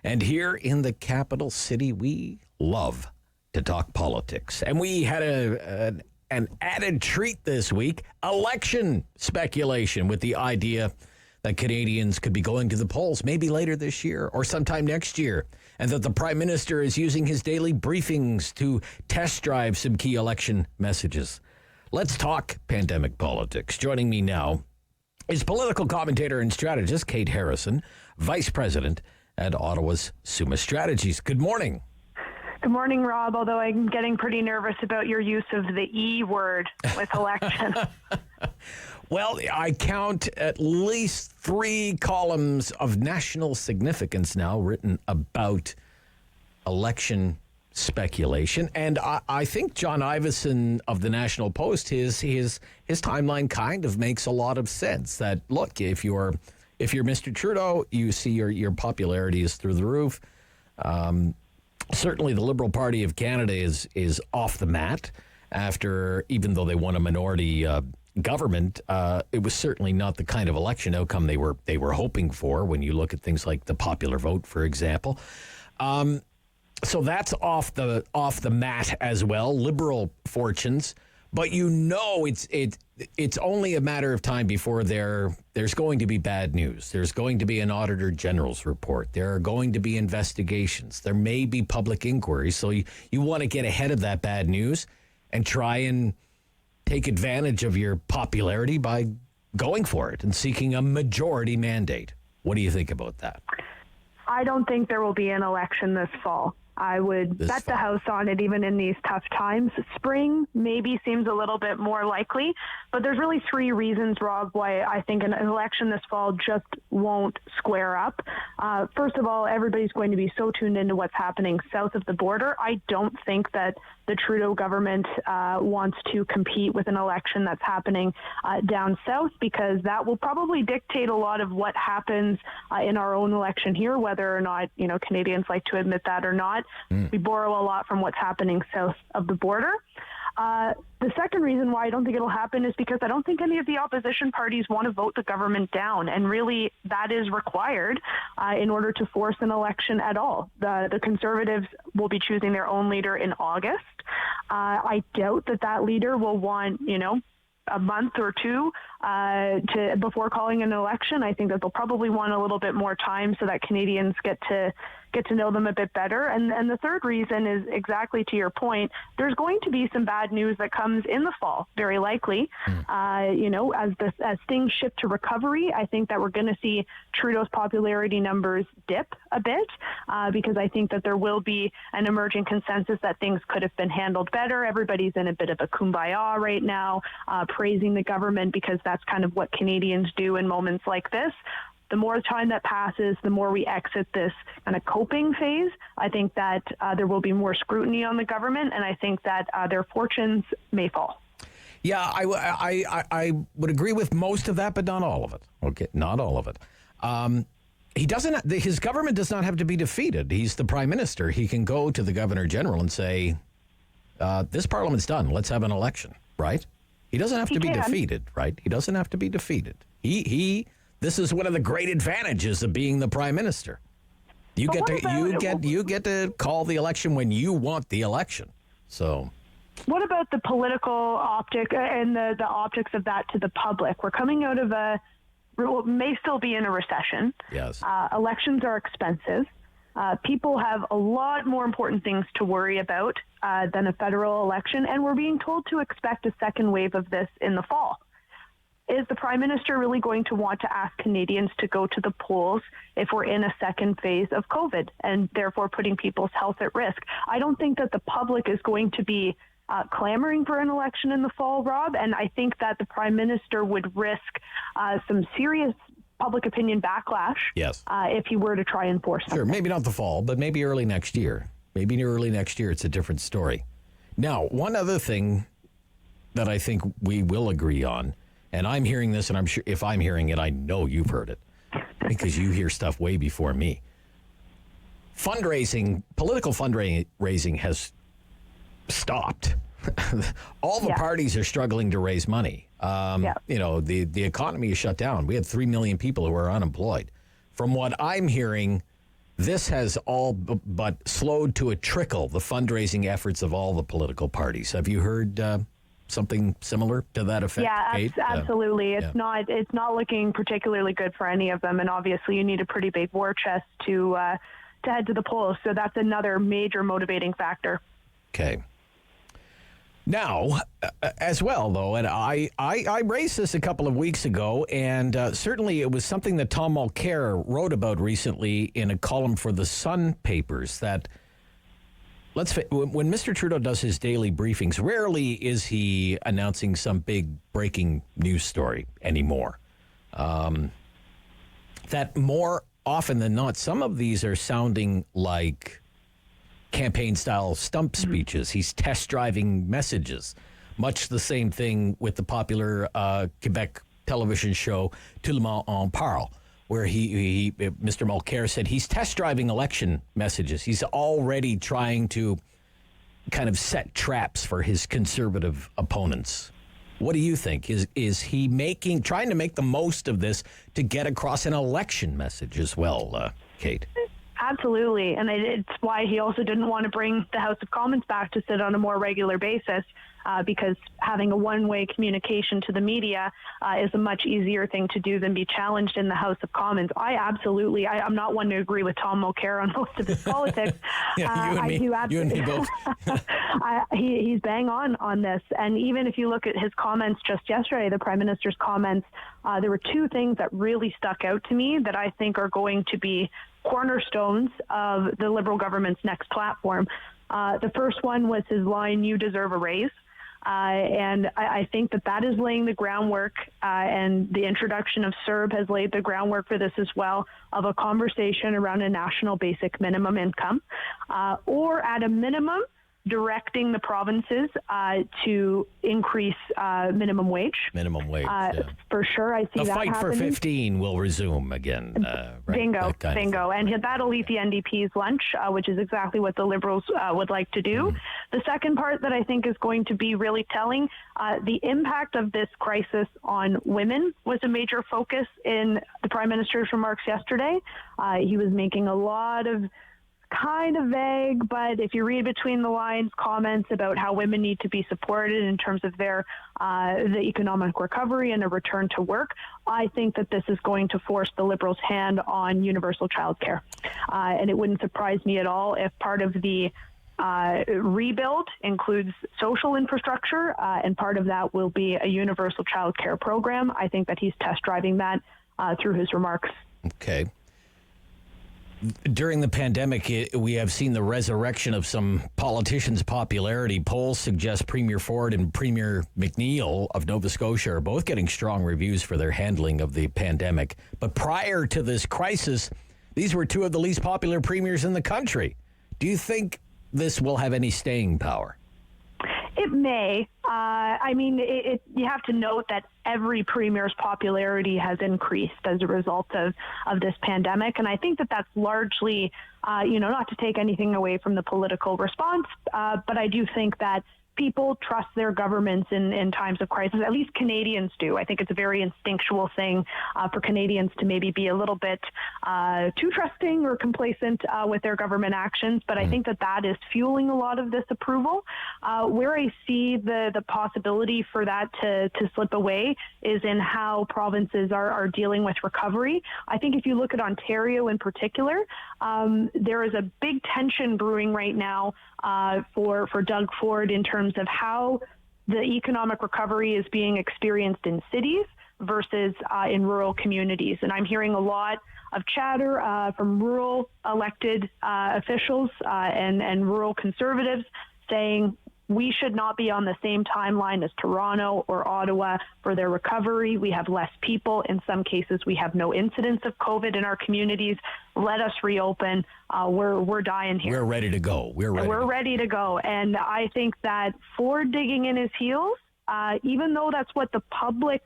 And here in the capital city, we love to talk politics. And we had an added treat this week, election speculation, with the idea that Canadians could be going to the polls maybe later this year or sometime next year, and that the Prime Minister is using his daily briefings to test drive some key election messages. Let's talk pandemic politics. Joining me now is political commentator and strategist Kate Harrison, Vice President at Ottawa's Summa Strategies. Good morning.
Good morning, Rob, although I'm getting pretty nervous about your use of the E word with election.
Well, I count at least 3 columns of national significance now written about election speculation. And I think John Ivison of the National Post, his timeline kind of makes a lot of sense. That, look, if you're Mr. Trudeau, you see your popularity is through the roof. Certainly the Liberal Party of Canada is off the mat after, even though they won a minority government, it was certainly not the kind of election outcome they were hoping for when you look at things like the popular vote, for example. So that's off the mat as well, Liberal fortunes. But it's only a matter of time before there's going to be bad news. There's going to be an Auditor General's report. There are going to be investigations. There may be public inquiries. So you want to get ahead of that bad news and try and take advantage of your popularity by going for it and seeking a majority mandate. What do you think about that?
I don't think there will be an election this fall. I would bet the house on it even in these tough times. Spring maybe seems a little bit more likely, but there's really 3 reasons, Rob, why I think an election this fall just won't square up. First of all, everybody's going to be so tuned into what's happening south of the border. I don't think that the Trudeau government wants to compete with an election that's happening down south, because that will probably dictate a lot of what happens in our own election here, whether or not Canadians like to admit that or not. We borrow a lot from what's happening south of the border. The second reason why I don't think it'll happen is because I don't think any of the opposition parties want to vote the government down, and really that is required in order to force an election at all. The Conservatives will be choosing their own leader in August. I doubt that leader will want, a month or two before calling an election. I think that they'll probably want a little bit more time so that Canadians get to know them a bit better. And the third reason is exactly to your point. There's going to be some bad news that comes in the fall, very likely. As things shift to recovery, I think that we're going to see Trudeau's popularity numbers dip a bit because I think that there will be an emerging consensus that things could have been handled better. Everybody's in a bit of a kumbaya right now, praising the government because that's kind of what Canadians do in moments like this. The more time that passes, the more we exit this kind of coping phase. I think that there will be more scrutiny on the government, and I think that their fortunes may fall.
Yeah, I would agree with most of that, but not all of it. Okay, not all of it. His government does not have to be defeated. He's the prime minister. He can go to the governor general and say, this parliament's done. Let's have an election, right? He doesn't have to be defeated, right? He doesn't have to be defeated. This is one of the great advantages of being the prime minister. You get to call the election when you want the election. So,
what about the political optic and the optics of that to the public? We're coming out of may still be in a recession.
Yes.
Elections are expensive. People have a lot more important things to worry about than a federal election, and we're being told to expect a second wave of this in the fall. Is the Prime Minister really going to want to ask Canadians to go to the polls if we're in a second phase of COVID and therefore putting people's health at risk? I don't think that the public is going to be clamoring for an election in the fall, Rob, and I think that the Prime Minister would risk some serious public opinion backlash if he were to try and force something.
Sure, maybe not the fall, but maybe early next year. Maybe early next year it's a different story. Now, one other thing that I think we will agree on, and I'm hearing this, and I'm sure if I'm hearing it, I know you've heard it because you hear stuff way before me. Political fundraising has stopped. All the parties are struggling to raise money. The economy is shut down. We had 3 million people who are unemployed. From what I'm hearing, this has all but slowed to a trickle the fundraising efforts of all the political parties. Have you heard something similar to that effect?
Yeah,
Kate?
absolutely. It's not looking particularly good for any of them, and obviously you need a pretty big war chest to head to the polls. So that's another major motivating factor.
Okay. Now, as well, though, and I raised this a couple of weeks ago, and certainly it was something that Tom Mulcair wrote about recently in a column for the Sun papers, that when Mr. Trudeau does his daily briefings, rarely is he announcing some big breaking news story anymore. That more often than not, some of these are sounding like campaign-style stump speeches. He's test-driving messages. Much the same thing with the popular Quebec television show Tout le monde en parle, where Mr. Mulcair said he's test-driving election messages. He's already trying to kind of set traps for his conservative opponents. What do you think? Is he trying to make the most of this to get across an election message as well, Kate?
Absolutely, and it's why he also didn't want to bring the House of Commons back to sit on a more regular basis, because having a one-way communication to the media is a much easier thing to do than be challenged in the House of Commons. I'm not one to agree with Tom Mulcair on most of his politics.
You and me both.
He's bang on this, and even if you look at his comments just yesterday, the Prime Minister's comments, there were two things that really stuck out to me that I think are going to be cornerstones of the Liberal government's next platform. The first one was his line, "You deserve a raise." And I think that is laying the groundwork, and the introduction of CERB has laid the groundwork for this as well, of a conversation around a national basic minimum income, or at a minimum, directing the provinces to increase minimum wage.
Minimum wage,
for sure. I see
the
that
fight
happening.
for 15 will resume again. Right?
Bingo. And that'll eat the NDP's lunch, which is exactly what the Liberals would like to do. The second part that I think is going to be really telling, the impact of this crisis on women was a major focus in the Prime Minister's remarks yesterday. He was making a lot of kind of vague, but if you read between the lines, comments about how women need to be supported in terms of their the economic recovery and a return to work, I think that this is going to force the Liberals' hand on universal childcare. And it wouldn't surprise me at all if part of the rebuild includes social infrastructure, and part of that will be a universal childcare program. I think that he's test driving that through his remarks.
Okay. During the pandemic, we have seen the resurrection of some politicians' popularity. Polls suggest Premier Ford and Premier McNeil of Nova Scotia are both getting strong reviews for their handling of the pandemic. But prior to this crisis, these were two of the least popular premiers in the country. Do you think this will have any staying power?
It may. I mean, you have to note that every premier's popularity has increased as a result of this pandemic. And I think that that's largely, not to take anything away from the political response, but I do think that people trust their governments in times of crisis. At least Canadians do. I think it's a very instinctual thing for Canadians to maybe be a little bit too trusting or complacent with their government actions. But I think that is fueling a lot of this approval. Where I see the possibility for that to slip away is in how provinces are dealing with recovery. I think if you look at Ontario in particular, there is a big tension brewing right now for Doug Ford in terms of how the economic recovery is being experienced in cities versus in rural communities. And I'm hearing a lot of chatter from rural elected officials and rural conservatives saying we should not be on the same timeline as Toronto or Ottawa for their recovery. We have less people. In some cases, we have no incidence of COVID in our communities. Let us reopen. We're dying here.
We're ready to go. We're
ready to go. And I think that Ford digging in his heels, even though that's what the public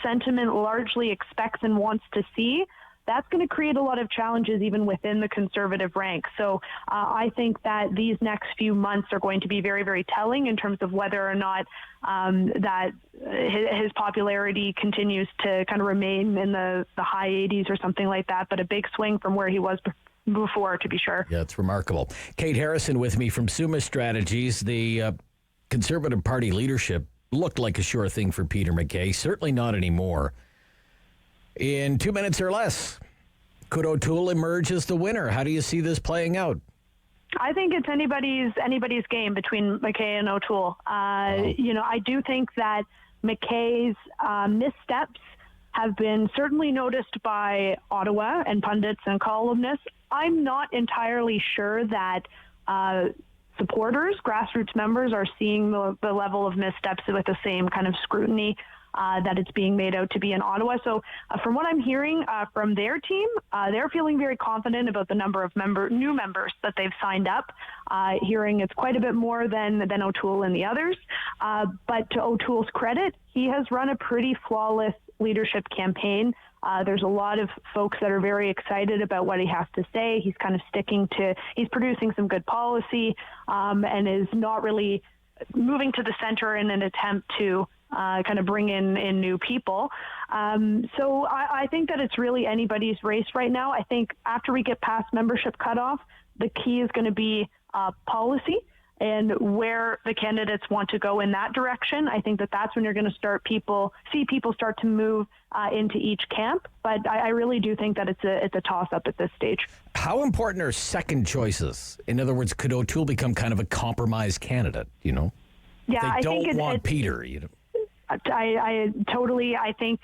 sentiment largely expects and wants to see, that's going to create a lot of challenges even within the Conservative ranks. So I think that these next few months are going to be very, very telling in terms of whether or not that his popularity continues to kind of remain in the high 80s or something like that, but a big swing from where he was before, to be sure.
Yeah, it's remarkable. Kate Harrison with me from Summa Strategies. The Conservative Party leadership looked like a sure thing for Peter MacKay. Certainly not anymore. In 2 minutes or less, could O'Toole emerge as the winner? How do you see this playing out?
I think it's anybody's game between MacKay and O'Toole. I do think that MacKay's missteps have been certainly noticed by Ottawa and pundits and columnists. I'm not entirely sure that supporters, grassroots members, are seeing the level of missteps with the same kind of scrutiny that it's being made out to be in Ottawa. So from what I'm hearing from their team, they're feeling very confident about the number of new members that they've signed up, hearing it's quite a bit more than O'Toole and the others. But to O'Toole's credit, he has run a pretty flawless leadership campaign. There's a lot of folks that are very excited about what he has to say. He's kind of he's producing some good policy and is not really moving to the center in an attempt to kind of bring in new people. So I think that it's really anybody's race right now. I think after we get past membership cutoff, the key is going to be policy and where the candidates want to go in that direction. I think that's when you're going to see people start to move into each camp. But I really do think that it's a toss-up at this stage.
How important are second choices? In other words, could O'Toole become kind of a compromise candidate,
Yeah,
I don't want Peter,
I think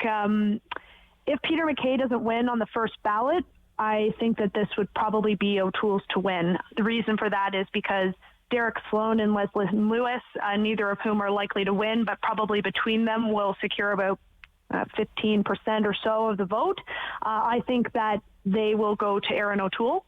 if Peter MacKay doesn't win on the first ballot, I think that this would probably be O'Toole's to win. The reason for that is because Derek Sloan and Leslie Lewis, neither of whom are likely to win, but probably between them will secure about 15% or so of the vote. I think that they will go to Erin O'Toole.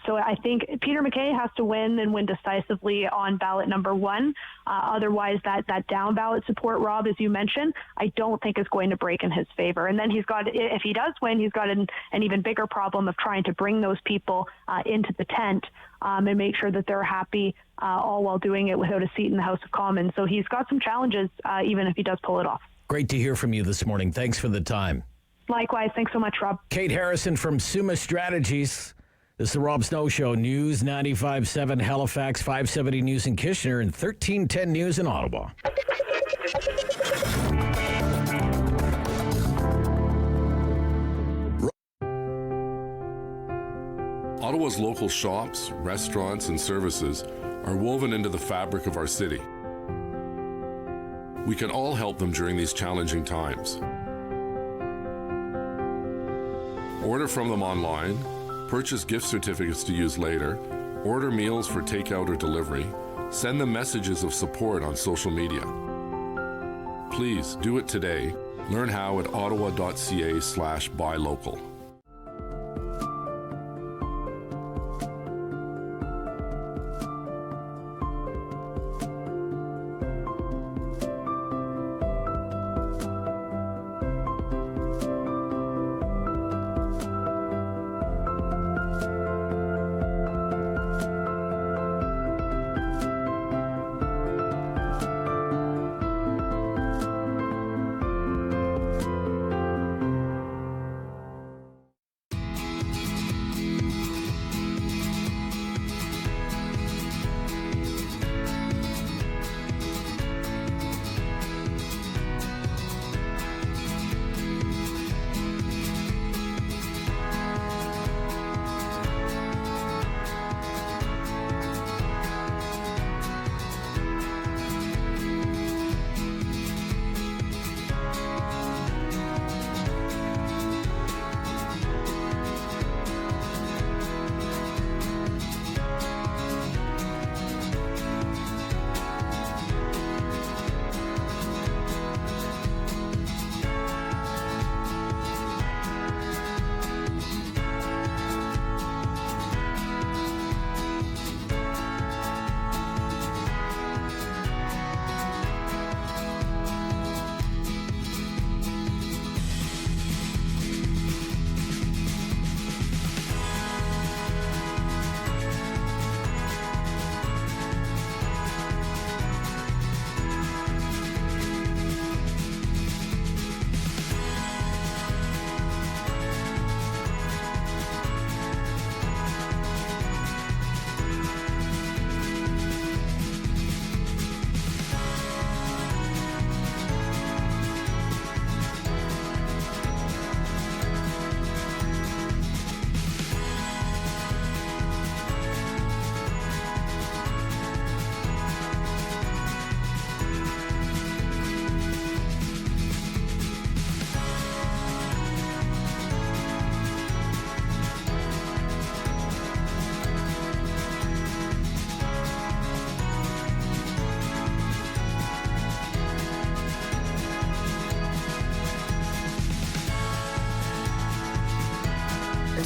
So I think Peter MacKay has to win and win decisively on ballot number one. Otherwise, that down ballot support, Rob, as you mentioned, I don't think is going to break in his favor. And then if he does win, he's got an even bigger problem of trying to bring those people into the tent and make sure that they're happy, all while doing it without a seat in the House of Commons. So he's got some challenges, even if he does pull it off.
Great to hear from you this morning. Thanks for the time.
Likewise. Thanks so much, Rob.
Kate Harrison from Summa Strategies. This is the Rob Snow Show. News 95.7 Halifax, 570 News in Kitchener, and 1310 News in Ottawa.
Ottawa's local shops, restaurants, and services are woven into the fabric of our city. We can all help them during these challenging times. Order from them online, purchase gift certificates to use later, order meals for takeout or delivery, send them messages of support on social media. Please do it today. Learn how at ottawa.ca/buylocal.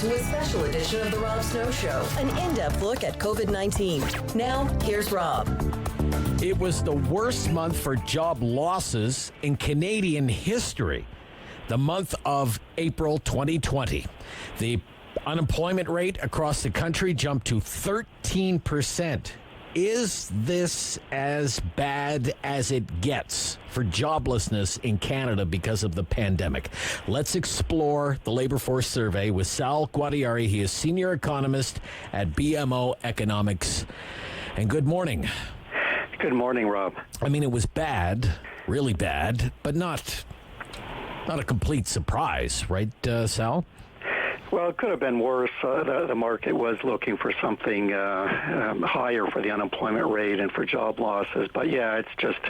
To a special edition of the Rob Snow Show, an in-depth look at COVID-19. Now, here's Rob.
It was the worst month for job losses in Canadian history, the month of April 2020. The unemployment rate across the country jumped to 13%. Is this as bad as it gets for joblessness in Canada because of the pandemic? Let's explore the labor force survey with Sal Guatieri. He is senior economist at BMO Economics. And good morning.
Good morning, Rob.
I mean, it was bad, really bad, but not a complete surprise, right, Sal?
Well, it could have been worse. The market was looking for something higher for the unemployment rate and for job losses. But yeah, it's just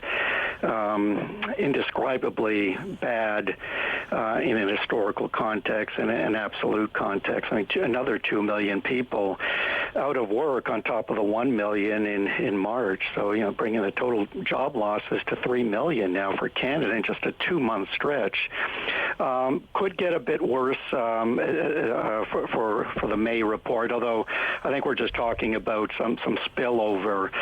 indescribably bad in an historical context and an absolute context. I mean, another 2 million people out of work on top of the 1 million in March. So, you know, bringing the total job losses to 3 million now for Canada in just a 2-month stretch. Could get a bit worse for the May report, although I think we're just talking about some spillover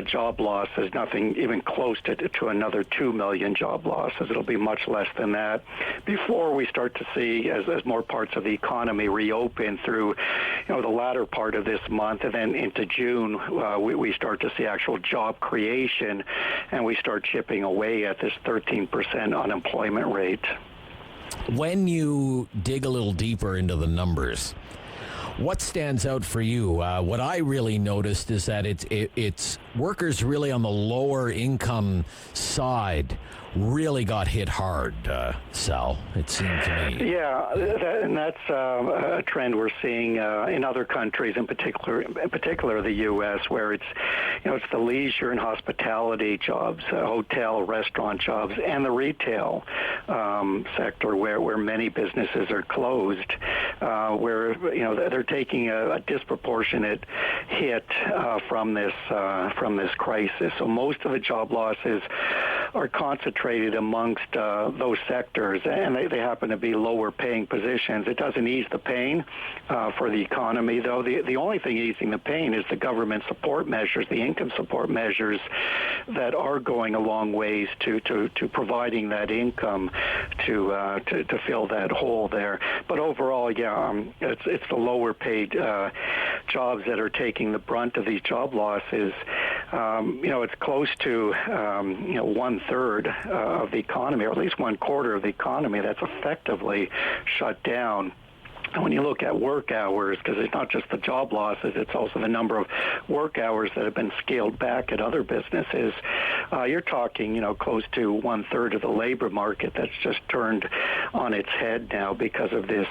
job losses, nothing even close to another 2 million job losses. It'll be much less than that before we start to see, as more parts of the economy reopen through, the latter part of this month, and then into June, we start to see actual job creation, and we start chipping away at this 13% unemployment rate.
When you dig a little deeper into the numbers, What stands out for you? What I really noticed is that it's workers really on the lower income side really got hit hard, Sal, it seemed to me.
Yeah, that's a trend we're seeing in other countries, in particular the U.S., where it's the leisure and hospitality jobs, hotel, restaurant jobs, and the retail sector where many businesses are closed, where they're taking a disproportionate hit from this crisis. So most of the job losses are concentrated amongst those sectors, and they happen to be lower paying positions. It doesn't ease the pain for the economy, though. The only thing easing the pain is the government support measures, the income support measures that are going a long ways to providing that income to fill that hole there. But overall, it's the lower paid jobs that are taking the brunt of these job losses. It's close to 1/3 of the economy, or at least 1/4 of the economy that's effectively shut down. And when you look at work hours, because it's not just the job losses, it's also the number of work hours that have been scaled back at other businesses, you're talking, close to 1/3 of the labor market that's just turned on its head now because of this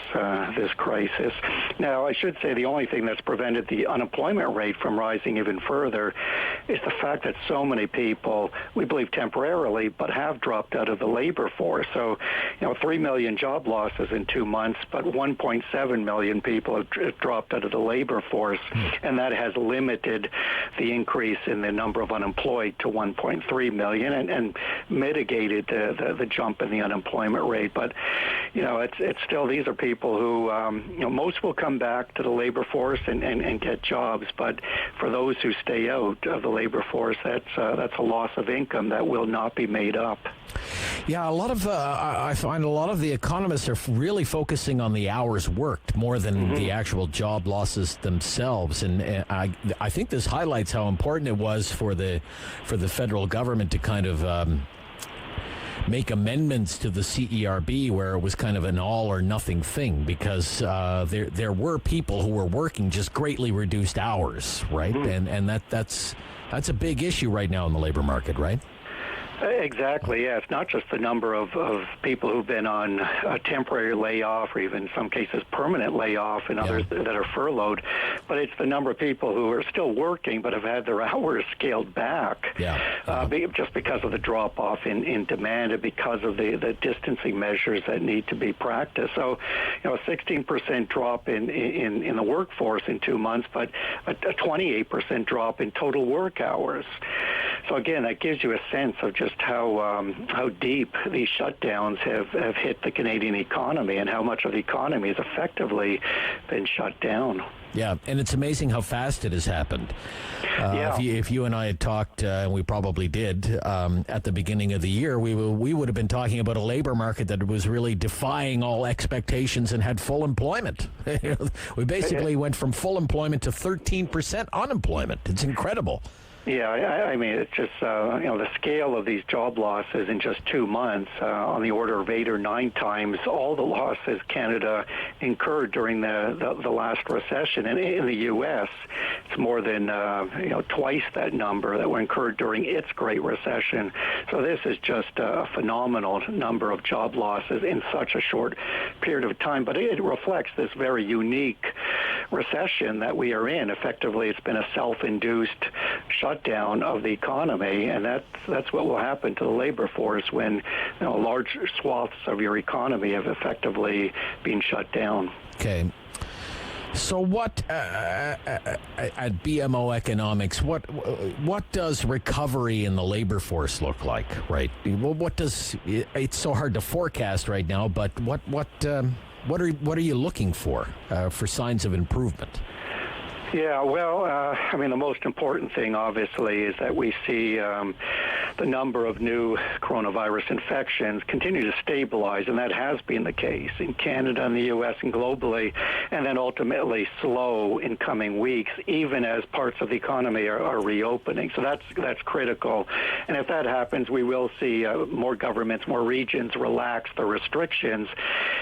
crisis. Now, I should say the only thing that's prevented the unemployment rate from rising even further is the fact that so many people, we believe temporarily, but have dropped out of the labor force. So, 3 million job losses in 2 months, but 1.7 million people have dropped out of the labor force, and that has limited the increase in the number of unemployed to 1.3 million and mitigated the jump in the unemployment rate. But, it's still, these are people who, most will come back to the labor force and get jobs, but for those who stay out of the labor force, that's a loss of income that will not be made up.
Yeah, I find a lot of the economists are really focusing on the hours worked more than the actual job losses themselves, and I think this highlights how important it was for the federal government to kind of make amendments to the CERB where it was kind of an all or nothing thing, because there were people who were working just greatly reduced hours, right? And that's a big issue right now in the labor market, right?
Exactly, yeah. It's not just the number of people who've been on a temporary layoff or even in some cases permanent layoff and others that are furloughed, but it's the number of people who are still working but have had their hours scaled back just because of the drop-off in demand and because of the distancing measures that need to be practiced. So, a 16% drop in the workforce in 2 months, but a 28% drop in total work hours. So again, that gives you a sense of just how deep these shutdowns have hit the Canadian economy and how much of the economy has effectively been shut down.
Yeah, and it's amazing how fast it has happened. If you and I had talked, and we probably did, at the beginning of the year, we would have been talking about a labor market that was really defying all expectations and had full employment. We basically went from full employment to 13% unemployment. It's incredible.
Yeah, I mean, it's just, the scale of these job losses in just 2 months, on the order of 8 or 9 times all the losses Canada incurred during the last recession. And in the U.S., it's more than, twice that number that were incurred during its Great Recession. So this is just a phenomenal number of job losses in such a short period of time. But it reflects this very unique recession that we are in. Effectively, it's been a self-induced shutdown of the economy, and that's what will happen to the labor force when large swaths of your economy have effectively been shut down.
Okay. So what, at BMO Economics, what does recovery in the labor force look like, right? Well, it's so hard to forecast right now, but what are you looking for signs of improvement?
Yeah, well, the most important thing, obviously, is that we see the number of new coronavirus infections continue to stabilize, and that has been the case in Canada and the U.S. and globally, and then ultimately slow in coming weeks, even as parts of the economy are reopening. So that's critical. And if that happens, we will see more governments, more regions relax the restrictions,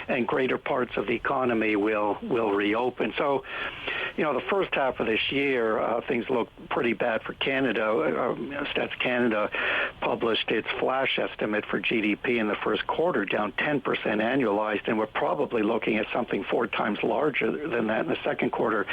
and greater parts of the economy will reopen. So, the first half of this year, things look pretty bad for Canada. Stats Canada published its flash estimate for GDP in the first quarter, down 10% annualized, and we're probably looking at something 4 times larger than that in the second quarter.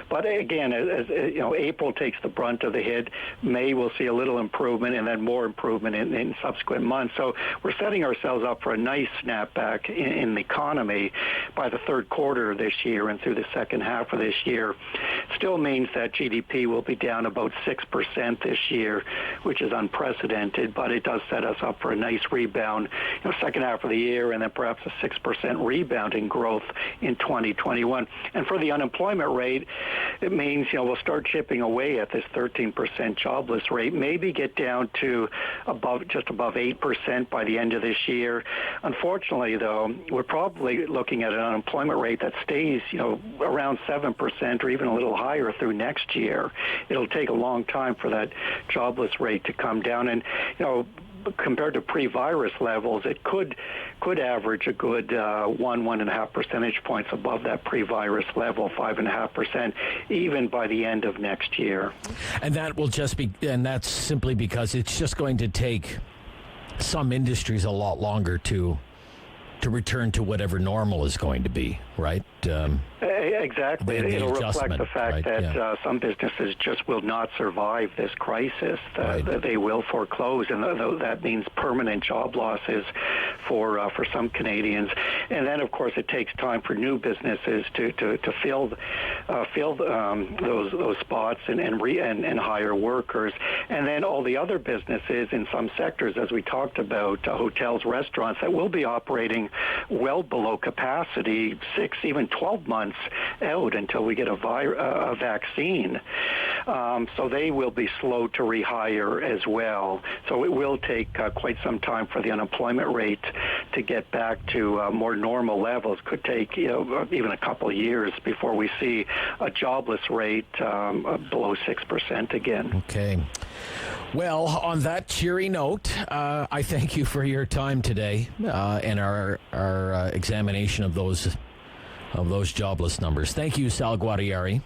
But again, as April takes the brunt of the hit. May we'll see a little improvement, and then more improvement in subsequent months. So we're setting ourselves up for a nice snapback in the economy by the third quarter of this year and through the second half of this year. Still means that GDP will be down about 6% this year, which is unprecedented, but it does set us up for a nice rebound, second half of the year, and then perhaps a 6% rebound in growth in 2021. And for the unemployment rate, it means, we'll start chipping away at this 13% jobless rate, maybe get down to just above 8% by the end of this year. Unfortunately, though, we're probably looking at an unemployment rate that stays, around 7% or even a little higher through next year. It'll take a long time for that jobless rate to come down. And, compared to pre-virus levels, it could average a good 1.5 percentage points above that pre-virus level, 5.5%, even by the end of next year.
And that's simply because it's just going to take some industries a lot longer to return to whatever normal is going to be, right?
Exactly. It'll reflect the fact that some businesses just will not survive this crisis, that they will foreclose, and that means permanent job losses for some Canadians. And then, of course, it takes time for new businesses to fill those spots and hire workers. And then all the other businesses in some sectors, as we talked about, hotels, restaurants, that will be operating well below capacity 6, even 12 months out until we get a vaccine. So they will be slow to rehire as well. So it will take quite some time for the unemployment rate to get back to more normal levels. Could take even a couple of years before we see a jobless rate below 6% again.
Okay. Well, on that cheery note, I thank you for your time today and our examination of those jobless numbers. Thank you, Sal Guatieri.